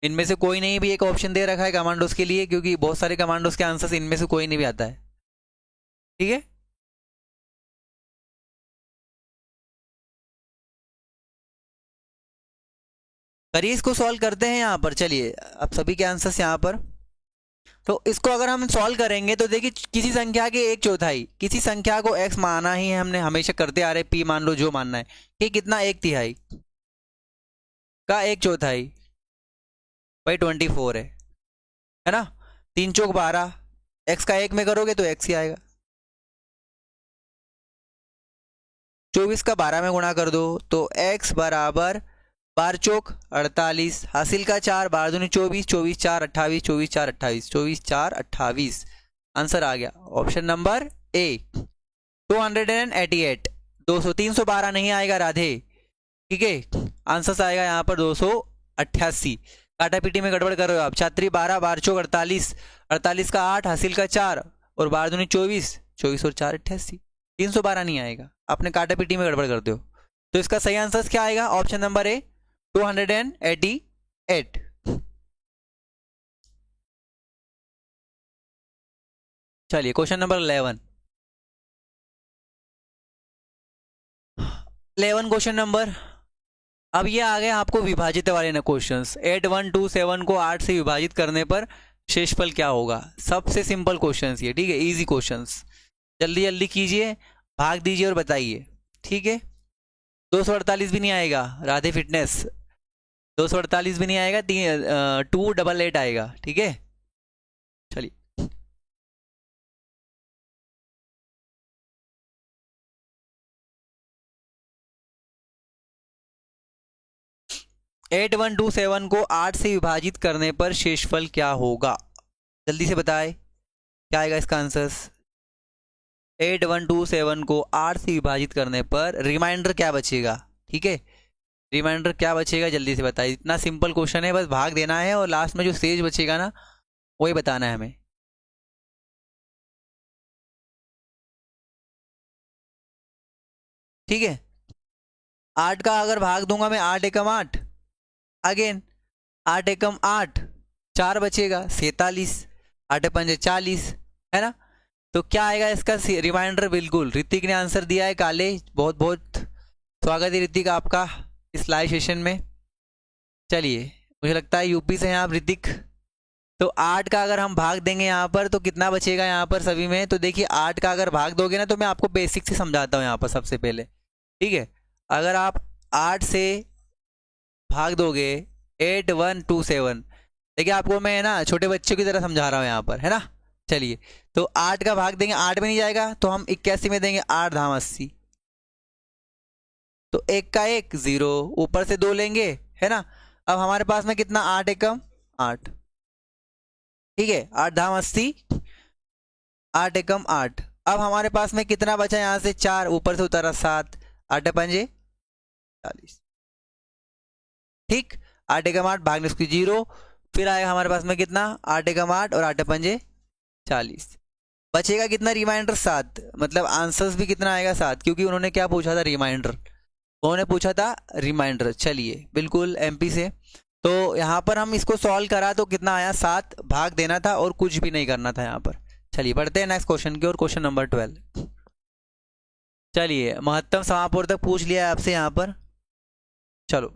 इनमें से कोई नहीं भी एक ऑप्शन दे रखा है कमांडोज के लिए, क्योंकि बहुत सारे कमांडोज के आंसर इनमें से कोई नहीं भी आता है, ठीक है। करिए, इसको सॉल्व करते हैं यहाँ पर। चलिए, अब सभी के आंसर्स यहाँ पर, तो इसको अगर हम सॉल्व करेंगे तो देखिए, किसी संख्या के 1/4, किसी संख्या को x माना ही है हमने, हमेशा करते आ रहे, p मान लो जो मानना है, कि कितना 1/3 का 1/4 भाई 24 है ना। 3 चौक 12, x का 1 में करोगे तो x ही आएगा, 24 का 12 में गुणा कर दो तो x बराबर 12 चौक 48, हासिल का 4, 12 दूनी 24, 24 4 28, 24 4 28, 24 4 28, आंसर आ गया ऑप्शन नंबर ए 288। 200 312 नहीं आएगा राधे, ठीक है। आंसर आएगा यहाँ पर 288। काटा पीटी में गड़बड़ कर रहे हो आप, छात्री 12 12 चौक 48, 48 का 8, हासिल का 4 और 12 दूनी 24, 24 और 4 88, 312 नहीं आएगा, आपने काटा पीटी में गड़बड़ करते हो। तो इसका सही आंसर क्या आएगा ऑप्शन नंबर ए 288। चलिए क्वेश्चन नंबर 11 क्वेश्चन नंबर, अब ये आ गए आपको विभाजित वाले ना क्वेश्चंस। 8 1 2 7 को 8 से विभाजित करने पर शेषफल क्या होगा। सबसे सिंपल क्वेश्चंस ये, ठीक है, इजी क्वेश्चंस। जल्दी जल्दी कीजिए, भाग दीजिए और बताइए, ठीक है। 248 भी नहीं आएगा, राधे फिटनेस। 248 भी नहीं आएगा, 288 आएगा, ठीक है। चलिए, 8127 को 8 से विभाजित करने पर शेषफल क्या होगा। जल्दी से बताए, क्या आएगा इसका आंसर। 8127 को 8 से विभाजित करने पर रिमाइंडर क्या बचेगा, ठीक है। रिमाइंडर क्या बचेगा, जल्दी से बताइए। इतना सिंपल क्वेश्चन है, बस भाग देना है और लास्ट में जो शेष बचेगा ना, वही बताना है हमें। ठीक है, 8 का अगर भाग दूंगा मैं, 8 एकम 8, अगेन 8 एकम 8, 4 बचेगा 47, 8 पंजे 40, है ना। तो क्या आएगा इसका रिमाइंडर। बिल्कुल ऋतिक ने आंसर दिया है, काले, बहुत बहुत स्वागत है ऋतिक आपका इस लाइव सेशन में। चलिए, मुझे लगता है यूपी से हैं आप ऋतिक। तो 8 का अगर हम भाग देंगे यहाँ पर तो कितना बचेगा यहाँ पर सभी में। तो देखिए 8 का अगर भाग दोगे ना, तो मैं आपको बेसिक से समझाता हूँ यहाँ पर सबसे पहले, ठीक है। अगर आप 8 से भाग दोगे 8127, देखिए आपको मैं ना छोटे बच्चों की तरह समझा रहा हूँ यहाँ पर, है ना। चलिए, तो 8 का भाग देंगे, 8 में नहीं जाएगा तो हम 81 में देंगे, 8 धाम 80, तो 1 का 1 0, ऊपर से 2 लेंगे, है ना। अब हमारे पास में कितना, 8 एकम 8, ठीक है, 8 धाम 80, 8 एकम 8। अब हमारे पास में कितना बचा, यहाँ से 4, ऊपर से उतारा 7, 8 पंजे 40, ठीक। 8 एकम 8 भागने उसकी 0, फिर आएगा हमारे पास में कितना, 8 एकम 8 और 8 पंजे 40, बचेगा कितना, रिमाइंडर 7। मतलब आंसर्स भी कितना आएगा, 7, क्योंकि उन्होंने क्या पूछा था, रिमाइंडर, उन्होंने पूछा था रिमाइंडर। चलिए, बिल्कुल एमपी से। तो यहाँ पर हम इसको सॉल्व करा तो कितना आया, 7, भाग देना था और कुछ भी नहीं करना था यहाँ पर। चलिए बढ़ते हैं नेक्स्ट क्वेश्चन की ओर, क्वेश्चन नंबर 12। चलिए, महत्तम समापवर्तक पूछ लिया है आपसे यहाँ पर। चलो,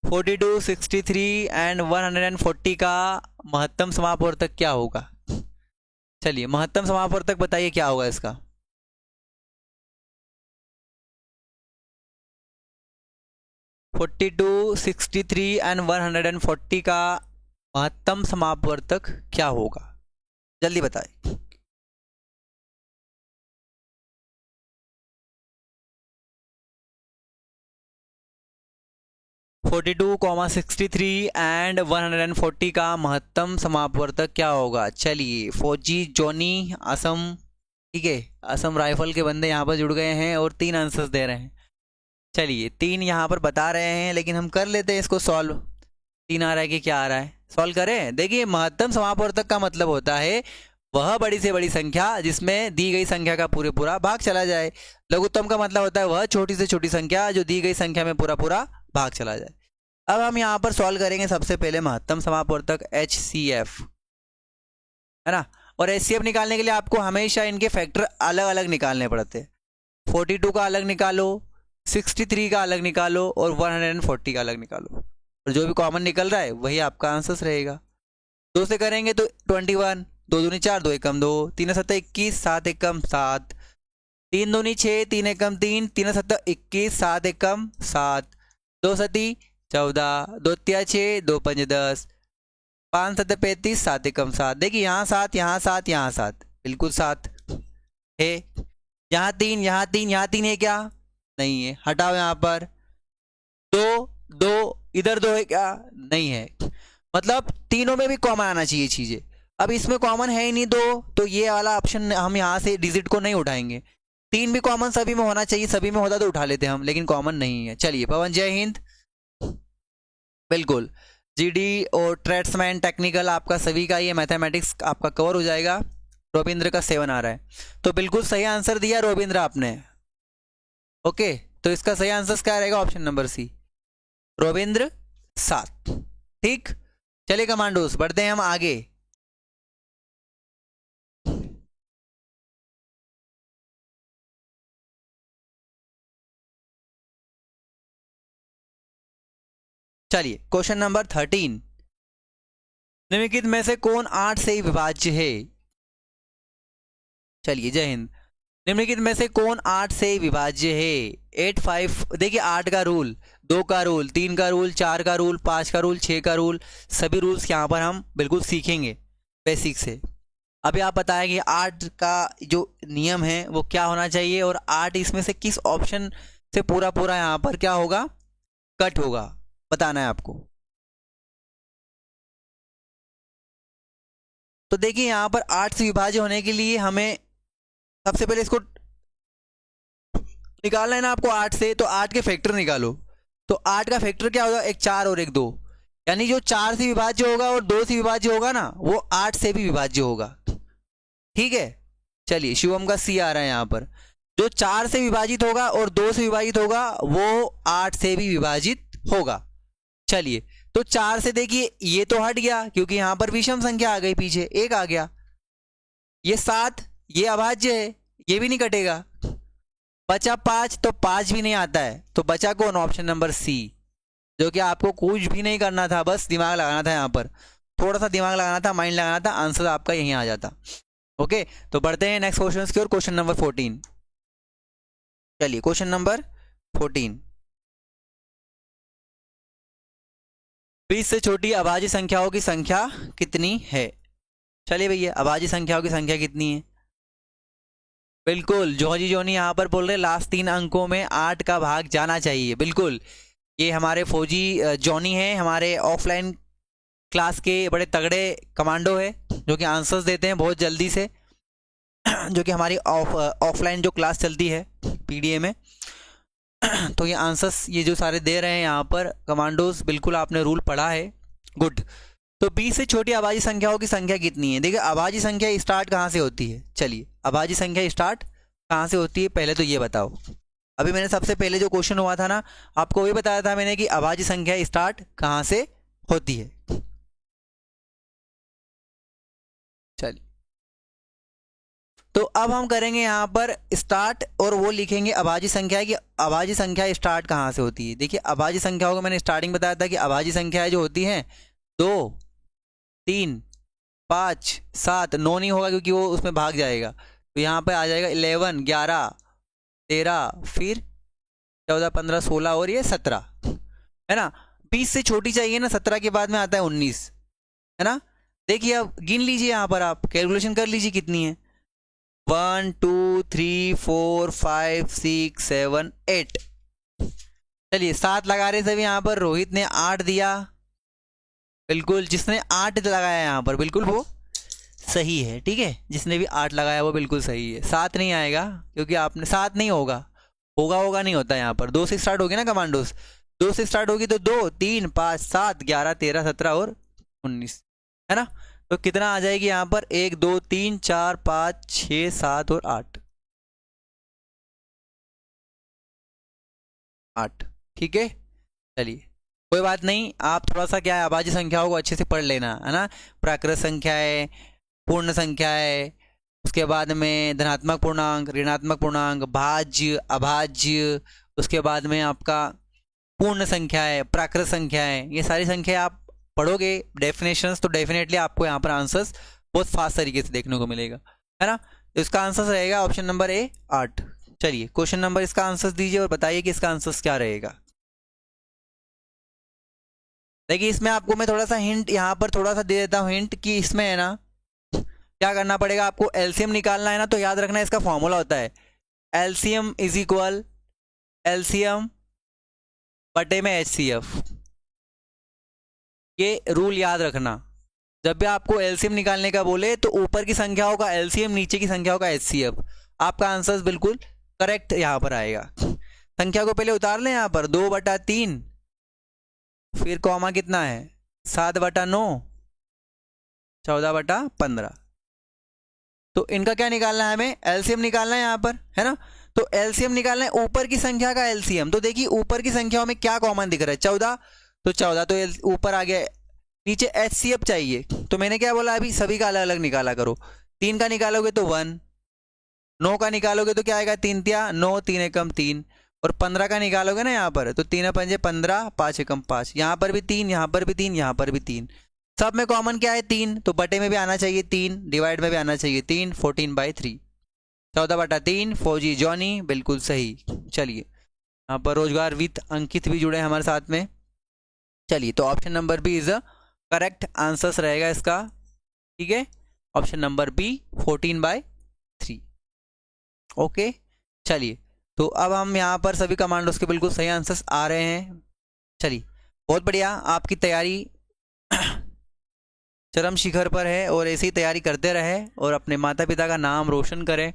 42, 63 एंड 140 का महत्तम समापवर्तक क्या होगा। चलिए, महत्तम समापवर्तक बताइए क्या होगा इसका। 42, 63 एंड 140 का महत्तम समापवर्तक क्या होगा, जल्दी बताएं। 42, 63 एंड 140 का महत्तम समापवर्तक क्या होगा। चलिए, फौजी जॉनी असम, ठीक है, असम राइफल के बंदे यहाँ पर जुड़ गए हैं और 3 आंसर्स दे रहे हैं। चलिए, 3 यहाँ पर बता रहे हैं, लेकिन हम कर लेते हैं इसको सॉल्व। 3 आ रहा है कि क्या आ रहा है, सॉल्व करें। देखिए, महत्तम समापवर्तक का मतलब होता है वह बड़ी से बड़ी संख्या जिसमें दी गई संख्या का पूरे पूरा भाग चला जाए। लघुत्तम का मतलब होता है वह छोटी से छोटी संख्या जो दी गई संख्या में पूरा पूरा भाग चला जाए। अब हम यहाँ पर सॉल्व करेंगे सबसे पहले महत्तम समापवर्तक HCF, है ना। और HCF निकालने के लिए आपको हमेशा इनके फैक्टर अलग अलग निकालने पड़ते हैं। 42 का अलग निकालो, 63 का अलग निकालो और 140 का अलग निकालो, और जो भी कॉमन निकल रहा है वही आपका आंसर रहेगा। 2 से करेंगे तो 21, 2 दूनी 4, 2 एकम 2, 3 7 21, 7 एकम 7, 3 दूनी 6, 3 एकम 3, 3 7 21, 7 एकम 7, 2 सती 14, 2 तिया 6, 2 पंज 10, 5 7 35, 7 एकम 7। देखिए यहाँ 7, यहाँ 7, यहाँ 7, बिल्कुल 7 है। यहाँ 3, यहाँ 3, यहाँ 3 है क्या, नहीं है, हटाओ यहाँ पर। 2 2, इधर 2 है क्या, नहीं है। मतलब तीनों में भी कॉमन आना चाहिए चीजें। अब इसमें कॉमन है ही नहीं 2, तो ये वाला ऑप्शन हम यहाँ से डिजिट को नहीं उठाएंगे। 3 भी कॉमन सभी में होना चाहिए, सभी में होता तो उठा लेते हम, लेकिन कॉमन नहीं है। चलिए पवन, जय हिंद। बिल्कुल, जीडी और ट्रेड्समैन टेक्निकल आपका सभी का ये मैथमेटिक्स आपका कवर हो जाएगा। रोबिंद्र का 7 आ रहा है, तो बिल्कुल सही आंसर दिया रोबिंद्र आपने। ओके, तो इसका सही आंसर क्या रहेगा, ऑप्शन नंबर सी, रोबिंद्र 7, ठीक। चलिए कमांडोस, बढ़ते हैं हम आगे। चलिए क्वेश्चन नंबर 13, निम्नलिखित में से कौन 8 से विभाज्य है? चलिए जय हिंद। निम्नलिखित में से कौन 8 से विभाज्य है? 8 5, देखिए 8 का रूल, 2 का रूल, 3 का रूल, 4 का रूल, 5 का रूल, 6 का रूल, सभी रूल्स यहाँ पर हम बिल्कुल सीखेंगे बेसिक से। अभी आप बताएं कि 8 का जो नियम है वो क्या होना चाहिए और 8 इसमें से किस ऑप्शन से पूरा पूरा यहाँ पर क्या होगा, कट होगा, बताना है आपको। तो देखिए यहाँ पर 8 से विभाज्य होने के लिए हमें सबसे पहले इसको निकालना है ना आपको 8 से, तो 8 के फैक्टर निकालो। तो 8 का फैक्टर क्या होगा, एक 4 और एक 2, यानी जो 4 से विभाज्य होगा और 2 से विभाज्य होगा ना वो 8 से भी विभाज्य होगा। ठीक है, चलिए शिवम का सी आ रहा है यहाँ पर। जो 4 से विभाजित होगा और 2 से विभाजित होगा वो 8 से भी विभाजित होगा। चलिए तो 4 से देखिए ये तो हट गया क्योंकि यहाँ पर विषम संख्या आ गई, पीछे एक आ गया। ये 7, ये अभाज्य है, ये भी नहीं कटेगा। बचा 5, तो 5 भी नहीं आता है, तो बचा कौन, ऑप्शन नंबर सी, जो कि आपको कुछ भी नहीं करना था, बस दिमाग लगाना था। यहाँ पर थोड़ा सा दिमाग लगाना था, माइंड लगाना था, आंसर आपका यहीं आ जाता। ओके, तो बढ़ते हैं नेक्स्ट क्वेश्चन की ओर। क्वेश्चन नंबर 14, चलिए क्वेश्चन नंबर 14, 20 से छोटी अभाज्य संख्याओं की संख्या कितनी है? चलिए भैया, अभाज्य संख्याओं की संख्या कितनी है? बिल्कुल जॉजी जोनी यहाँ पर बोल रहे लास्ट 3 अंकों में 8 का भाग जाना चाहिए। बिल्कुल, ये हमारे फौजी जॉनी हैं, हमारे ऑफलाइन क्लास के बड़े तगड़े कमांडो है जो कि आंसर्स देते हैं बहुत जल्दी से, जो कि हमारी ऑफलाइन जो क्लास चलती है पीडीए में। तो ये आंसर्स ये जो सारे दे रहे हैं यहाँ पर कमांडोज, बिल्कुल आपने रूल पढ़ा है, गुड। तो 20 से छोटी अभाज्य संख्याओं की संख्या कितनी है? देखिए अभाज्य संख्या स्टार्ट कहाँ से होती है? चलिए अभाज्य संख्या स्टार्ट कहाँ से होती है पहले तो ये बताओ। अभी मैंने सबसे पहले जो क्वेश्चन हुआ था ना आपको वही बताया था मैंने कि अभाज्य संख्या स्टार्ट कहाँ से होती है। चलिए तो अब हम करेंगे यहाँ पर स्टार्ट और वो लिखेंगे अभाज्य संख्या की अभाज्य संख्या स्टार्ट कहाँ से होती है। देखिए अभाज्य संख्याओं को मैंने स्टार्टिंग बताया था कि अभाज्य संख्याएं जो होती हैं 2 3 5 7, 9 नहीं होगा क्योंकि वो उसमें भाग जाएगा, तो यहाँ पे आ जाएगा 11 11 13 फिर 14 15 16 और ये 17 है ना। 20 से छोटी चाहिए ना, 17 के बाद में आता है 19 है ना। देखिए अब गिन लीजिए, यहाँ पर आप कैलकुलेशन कर लीजिए कितनी है। 1 2 3 4 5 6 7 8, चलिए 7 लगा रहे सभी। यहाँ पर रोहित ने 8 दिया, बिल्कुल जिसने 8 लगाया यहाँ पर बिल्कुल वो सही है। ठीक है, जिसने भी 8 लगाया वो बिल्कुल सही है। 7 नहीं आएगा क्योंकि आपने 7 नहीं होगा, होगा नहीं होता यहाँ पर। 2 से स्टार्ट होगी ना कमांडोस, 2 से स्टार्ट होगी तो 2 3 5 7 11 13 17 और 19 है ना। तो कितना आ जाएगी यहाँ पर 1 2 3 4 5 6 7 और 8। ठीक है, चलिए कोई बात नहीं, आप थोड़ा सा क्या है अभाज्य संख्याओं को अच्छे से पढ़ लेना है ना। प्राकृत संख्याएं, पूर्ण संख्याएं, उसके बाद में धनात्मक पूर्णांक, ऋणात्मक पूर्णांक, भाज्य, अभाज्य, उसके बाद में आपका पूर्ण संख्याएं, प्राकृत संख्याएं, ये सारी संख्याएं आप पढ़ोगे डेफिनेशंस तो डेफिनेटली आपको यहाँ पर आंसर्स बहुत फास्ट तरीके से देखने को मिलेगा है ना। तो इसका आंसर रहेगा ऑप्शन नंबर ए 8। चलिए क्वेश्चन नंबर इसका आंसर दीजिए और बताइए कि इसका आंसर क्या रहेगा। देखिए इसमें आपको मैं थोड़ा सा हिंट यहाँ पर थोड़ा सा दे देता हूँ हिंट कि इसमें है ना क्या करना पड़ेगा आपको, एलसीएम निकालना है ना। तो याद रखना इसका फॉर्मूला होता है एलसीएम इज इक्वल एलसीएम बटे में एचसीएफ। ये रूल याद रखना, जब भी आपको एलसीएम निकालने का बोले तो ऊपर की संख्याओं का एलसीएम, नीचे की संख्याओं का एचसीएफ। आपका आंसर बिल्कुल करेक्ट यहाँ पर आएगा। संख्या को पहले उतार लें यहाँ पर 2/3, फिर कॉमा कितना है 7/9, 14/15। तो इनका क्या निकालना है, हमें एलसीएम निकालना है यहाँ पर है ना। तो एलसीएम निकालना है ऊपर की संख्या का एलसीएम। तो देखिए ऊपर की संख्याओं में क्या कॉमन दिख रहा है 14, तो 14 तो ऊपर आ गया। नीचे एचसीएफ चाहिए, तो मैंने क्या बोला अभी सभी का अलग अलग निकाला करो। 3 का निकालोगे तो 1, 9 का निकालोगे तो क्या आएगा 3 तिया 9, 3 एकम 3, और 15 का निकालोगे ना यहाँ पर, तो 3 पंजे 15, 5 एकम 5, यहाँ पर भी 3, यहाँ पर भी 3, यहाँ पर भी 3, सब में कॉमन क्या है 3, तो बटे में भी आना चाहिए 3, डिवाइड में भी आना चाहिए 3, 14/3, 14/3, फौजी जॉनी, बिल्कुल सही। चलिए यहाँ पर रोजगार विद अंकित भी जुड़े हैं हमारे साथ में। चलिए तो option number B is a correct answer रहेगा इसका, ठीक है, ऑप्शन नंबर बी 14/3। ओके, चलिए तो अब हम यहाँ पर सभी कमांडोज के बिल्कुल सही आंसर्स आ रहे हैं। चलिए बहुत बढ़िया, आपकी तैयारी चरम शिखर पर है और ऐसे ही तैयारी करते रहे और अपने माता पिता का नाम रोशन करें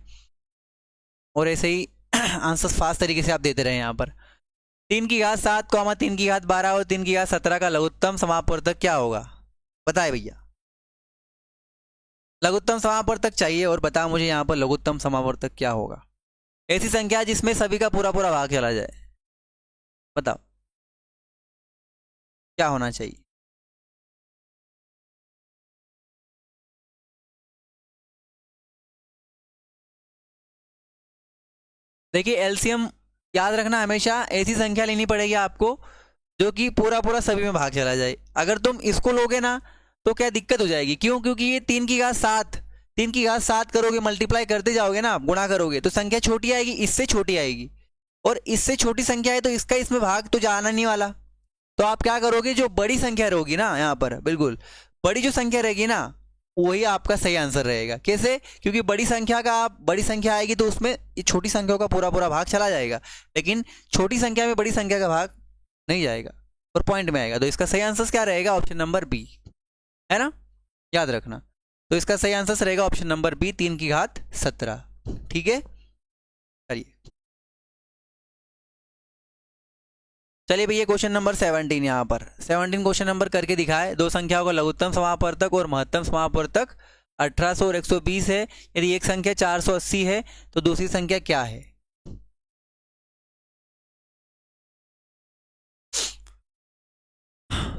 और ऐसे ही आंसर्स फास्ट तरीके से आप देते रहे। यहाँ पर 3 की घात 7, 3 की घात 12 और 3 की घात 17 का लघुत्तम समापवर्तक क्या होगा? बताए भैया, लघुत्तम समापवर्तक चाहिए और बता मुझे यहाँ पर लघुत्तम समापवर्तक क्या होगा? ऐसी संख्या जिसमें सभी का पूरा पूरा भाग चला जाए, बताओ क्या होना चाहिए? देखिए एलसीएम याद रखना, हमेशा ऐसी संख्या लेनी पड़ेगी आपको जो कि पूरा पूरा सभी में भाग चला जाए। अगर तुम इसको लोगे ना तो क्या दिक्कत हो जाएगी, क्यों? क्योंकि ये 3 की घात 7, 3 की घात 7 करोगे, मल्टीप्लाई करते जाओगे ना आप, गुणा करोगे तो संख्या छोटी आएगी, इससे छोटी आएगी, और इससे छोटी संख्या है तो इसका इसमें भाग तो जाना नहीं वाला। तो आप क्या करोगे, जो बड़ी संख्या रहेगी ना यहाँ पर, बिल्कुल बड़ी जो संख्या रहेगी ना वही आपका सही आंसर रहेगा। कैसे? क्योंकि बड़ी संख्या का आप, बड़ी संख्या आएगी तो उसमें ये छोटी संख्याओं का पूरा पूरा भाग चला जाएगा, लेकिन छोटी संख्या में बड़ी संख्या का भाग नहीं जाएगा और पॉइंट में आएगा। तो इसका सही आंसर क्या रहेगा? ऑप्शन नंबर बी, है ना, याद रखना। तो इसका सही आंसर रहेगा ऑप्शन नंबर बी, 3 की घात 17, ठीक है। चलिए चलिए भैया क्वेश्चन नंबर 17, यहाँ पर 17 क्वेश्चन नंबर करके दिखाए। दो संख्याओं का लघुत्तम समापवर्तक और महत्तम समापवर्तक 1800 और 120 है। यदि एक संख्या 480 है तो दूसरी संख्या क्या है?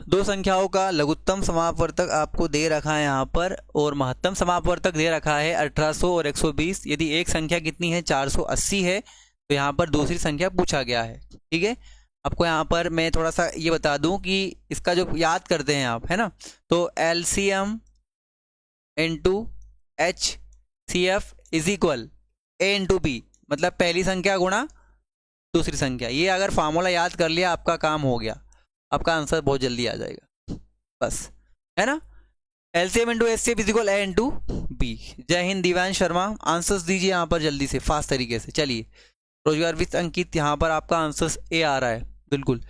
दो संख्याओं का लघुत्तम समापवर्तक आपको दे रखा है यहाँ पर और महत्तम समापवर्तक दे रखा है 1800 और 120। यदि एक संख्या कितनी है? 480 है, तो यहाँ पर दूसरी संख्या पूछा गया है, ठीक है। आपको यहाँ पर मैं थोड़ा सा ये बता दूं कि इसका जो याद करते हैं आप, है ना, तो LCM into HCF is equal A into B, मतलब पहली संख्या गुणा दूसरी संख्या। ये अगर फार्मूला याद कर लिया आपका काम हो गया, आपका आंसर बहुत जल्दी आ जाएगा, बस, है ना। LCM into HCF is equal A into B। जय हिंद दिव्यांश शर्मा, आंसर्स दीजिए यहाँ पर जल्दी से, फास्ट तरीके से। चलिए रोजगार विद अंकित, यहाँ पर आपका आंसर्स A आ रहा है, बिल्कुल।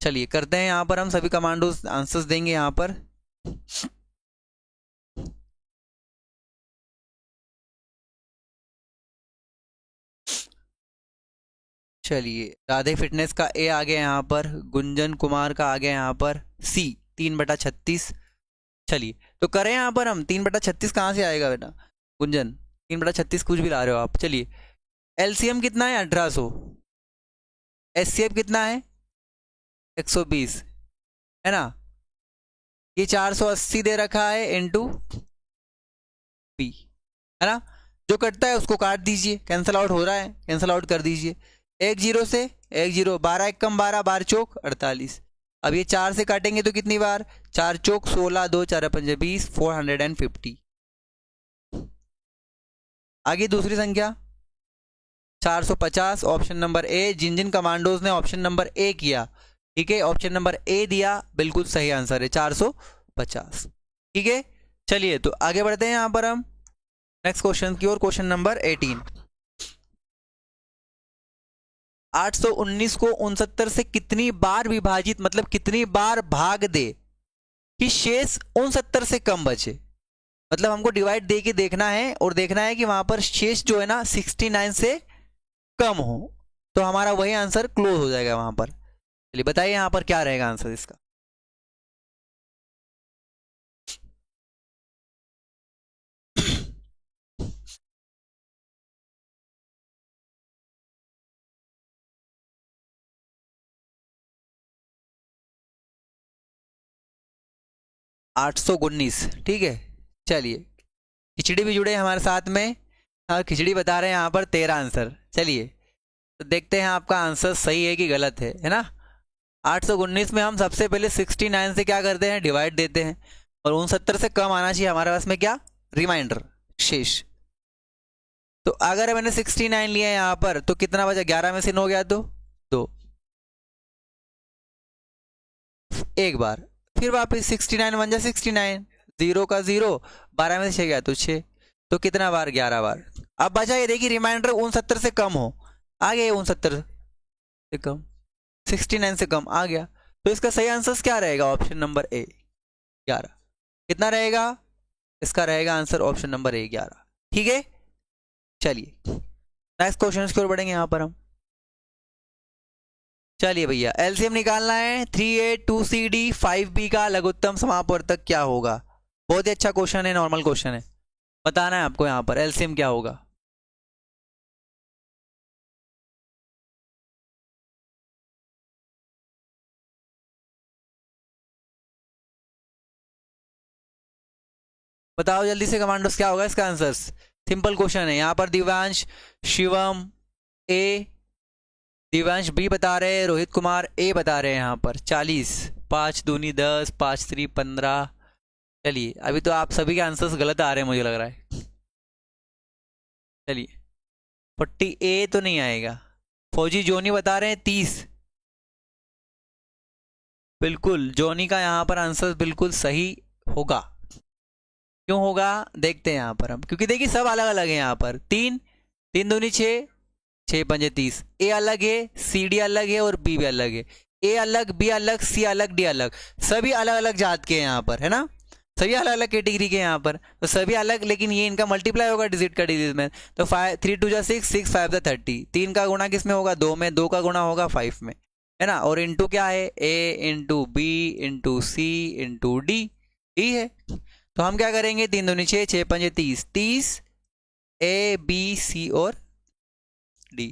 चलिए करते हैं यहाँ पर हम सभी कमांडोज आंसर्स देंगे यहाँ पर। चलिए राधे फिटनेस का A आ गया यहाँ पर, गुंजन कुमार का आ गया यहाँ पर C 3/36। चलिए तो करें यहाँ पर हम 3/36 कहाँ से आएगा बेटा गुंजन? 3/36 कुछ भी ला रहे हो आप। चलिए LCM कितना है? 1800। HCF कितना है? 120, है ना। ये 480 दे रखा है इंटू B, है ना। जो कटता है उसको काट दीजिए, कैंसिल आउट हो रहा है, कैंसिल आउट कर दीजिए। 1 0 से 1 0, 12 एकम 12, 12 चौक 48। अब ये 4 से काटेंगे तो कितनी बार? 4 चौक 16, 2 4 5 20, 450। आगे दूसरी संख्या 450, ऑप्शन नंबर ए। जिन जिन कमांडोज ने ऑप्शन नंबर ए किया, ठीक है, ऑप्शन नंबर ए दिया, बिल्कुल सही आंसर है 450, ठीक है। चलिए तो आगे बढ़ते हैं यहाँ पर हम नेक्स्ट क्वेश्चन की ओर। क्वेश्चन नंबर 18, 819 को 69 से कितनी बार विभाजित, मतलब कितनी बार भाग दे कि शेष 69 से कम बचे? मतलब हमको डिवाइड दे के देखना है और देखना है कि वहां पर शेष जो है ना 69 से कम हो, तो हमारा वही आंसर क्लोज हो जाएगा वहां पर। चलिए बताइए यहाँ पर क्या रहेगा आंसर इसका? आठ सौ उन्नीस, ठीक है। चलिए खिचड़ी भी जुड़े हमारे साथ में और खिचड़ी बता रहे हैं यहाँ पर 13 आंसर। चलिए तो देखते हैं आपका आंसर सही है कि गलत है ना। 819 में हम सबसे पहले 69 से क्या करते हैं, डिवाइड देते हैं, और 69 से कम आना चाहिए हमारे पास में क्या, रिमाइंडर, शेष। तो अगर मैंने 69 लिया यहाँ पर तो कितना बचा, 11 में से 9 गया तो 2, एक बार, फिर वापस 69 बन जा 69, 0 का 0, 12 में से 6 गया तो 6, तो कितना बार, 11 बार। अब बचा ये देखिए रिमाइंडर 69 से कम हो, आ गया 69 से कम, 69 से कम आ गया। तो इसका सही आंसर क्या रहेगा, ऑप्शन नंबर ए 11। कितना रहेगा, इसका रहेगा आंसर ऑप्शन नंबर ए 11। ठीक है, चलिए नेक्स्ट क्वेश्चन की ओर बढ़ेंगे यहाँ पर हम। चलिए भैया, एलसीएम निकालना है। 3A2CD 5B का लघुत्तम समापवर्तक क्या होगा। बहुत ही अच्छा क्वेश्चन है, नॉर्मल क्वेश्चन है, बताना है आपको यहाँ पर एलसीएम क्या होगा। बताओ जल्दी से कमांडोस, क्या होगा इसका आंसर। सिंपल क्वेश्चन है यहाँ पर। दिव्यांश, शिवम ए, दिव्यांश बी बता रहे हैं, रोहित कुमार ए बता रहे हैं यहाँ पर 40, 5 दूनी 10, 5 3 15। चलिए अभी तो आप सभी के आंसर्स गलत आ रहे हैं मुझे लग रहा है। चलिए 40 ए तो नहीं आएगा। फौजी जोनी बता रहे हैं 30, बिल्कुल जोनी का यहाँ पर आंसर बिल्कुल सही होगा। क्यों होगा देखते हैं यहाँ पर हम, क्योंकि देखिए सब अलग अलग है यहाँ पर। 3 3 दूनी 6, 6 पंजे 30। ए अलग है, सी डी अलग है और बी भी अलग है। ए अलग, बी अलग, सी अलग, डी अलग, सभी अलग अलग जात के यहाँ पर है ना, सभी अलग अलग कैटेगरी के यहाँ पर, तो सभी अलग, लेकिन ये इनका मल्टीप्लाई होगा डिजिट का डिजिट में। तो 3 2 जा 6, 6 5 जा 30। 3 का गुणा किस में होगा, 2 में, 2 का गुणा होगा 5 में, है ना। और इंटू क्या है, ए इंटू बी इंटू सी इंटू डी, डी है। तो हम क्या करेंगे, 3 दूनी 6, 6 पंजे 30, 30 ए बी सी और डी।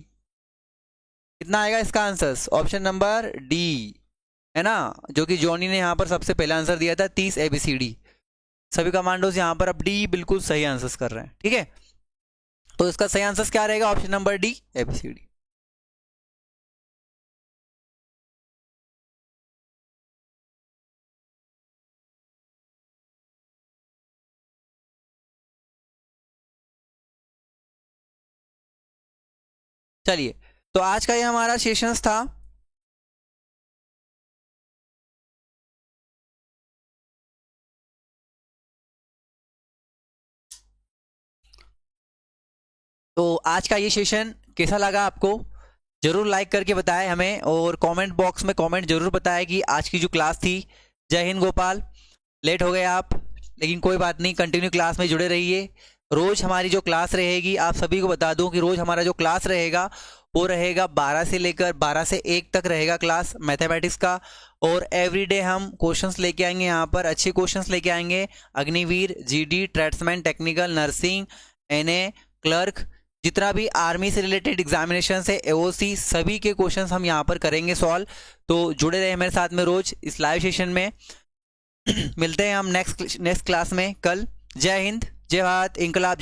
कितना आएगा इसका आंसर, ऑप्शन नंबर डी, है ना, जो कि जॉनी ने यहाँ पर सबसे पहला आंसर दिया था 30 ए बी सी डी। सभी कमांडोज यहाँ पर अब डी बिल्कुल सही आंसर्स कर रहे हैं। ठीक है, तो इसका सही आंसर क्या रहेगा, option number D A B C D. चलिए, तो आज का ये हमारा सेशंस था। तो आज का ये सेशन कैसा लगा आपको, जरूर लाइक करके बताएं हमें, और कमेंट बॉक्स में कमेंट जरूर बताएं कि आज की जो क्लास थी। जय हिंद गोपाल, लेट हो गए आप, लेकिन कोई बात नहीं, कंटिन्यू क्लास में जुड़े रहिए। रोज हमारी जो क्लास रहेगी, आप सभी को बता दूं कि रोज हमारा जो क्लास रहेगा वो रहेगा 12 से लेकर 12 से 1 तक रहेगा क्लास मैथमेटिक्स का। और एवरीडे हम क्वेश्चंस लेके आएंगे, यहाँ पर अच्छे क्वेश्चंस लेके आएंगे। Agniveer, GD, tradesman, technical, nursing, NA, clerk, जितना भी आर्मी से रिलेटेड एग्जामिनेशन है, एओसी, सभी के क्वेश्चंस हम यहाँ पर करेंगे सॉल्व। तो जुड़े रहे मेरे साथ में रोज इस लाइव सेशन में। मिलते हैं हम नेक्स्ट क्लास में कल। जय हिंद, जय भारत, इंकलाब।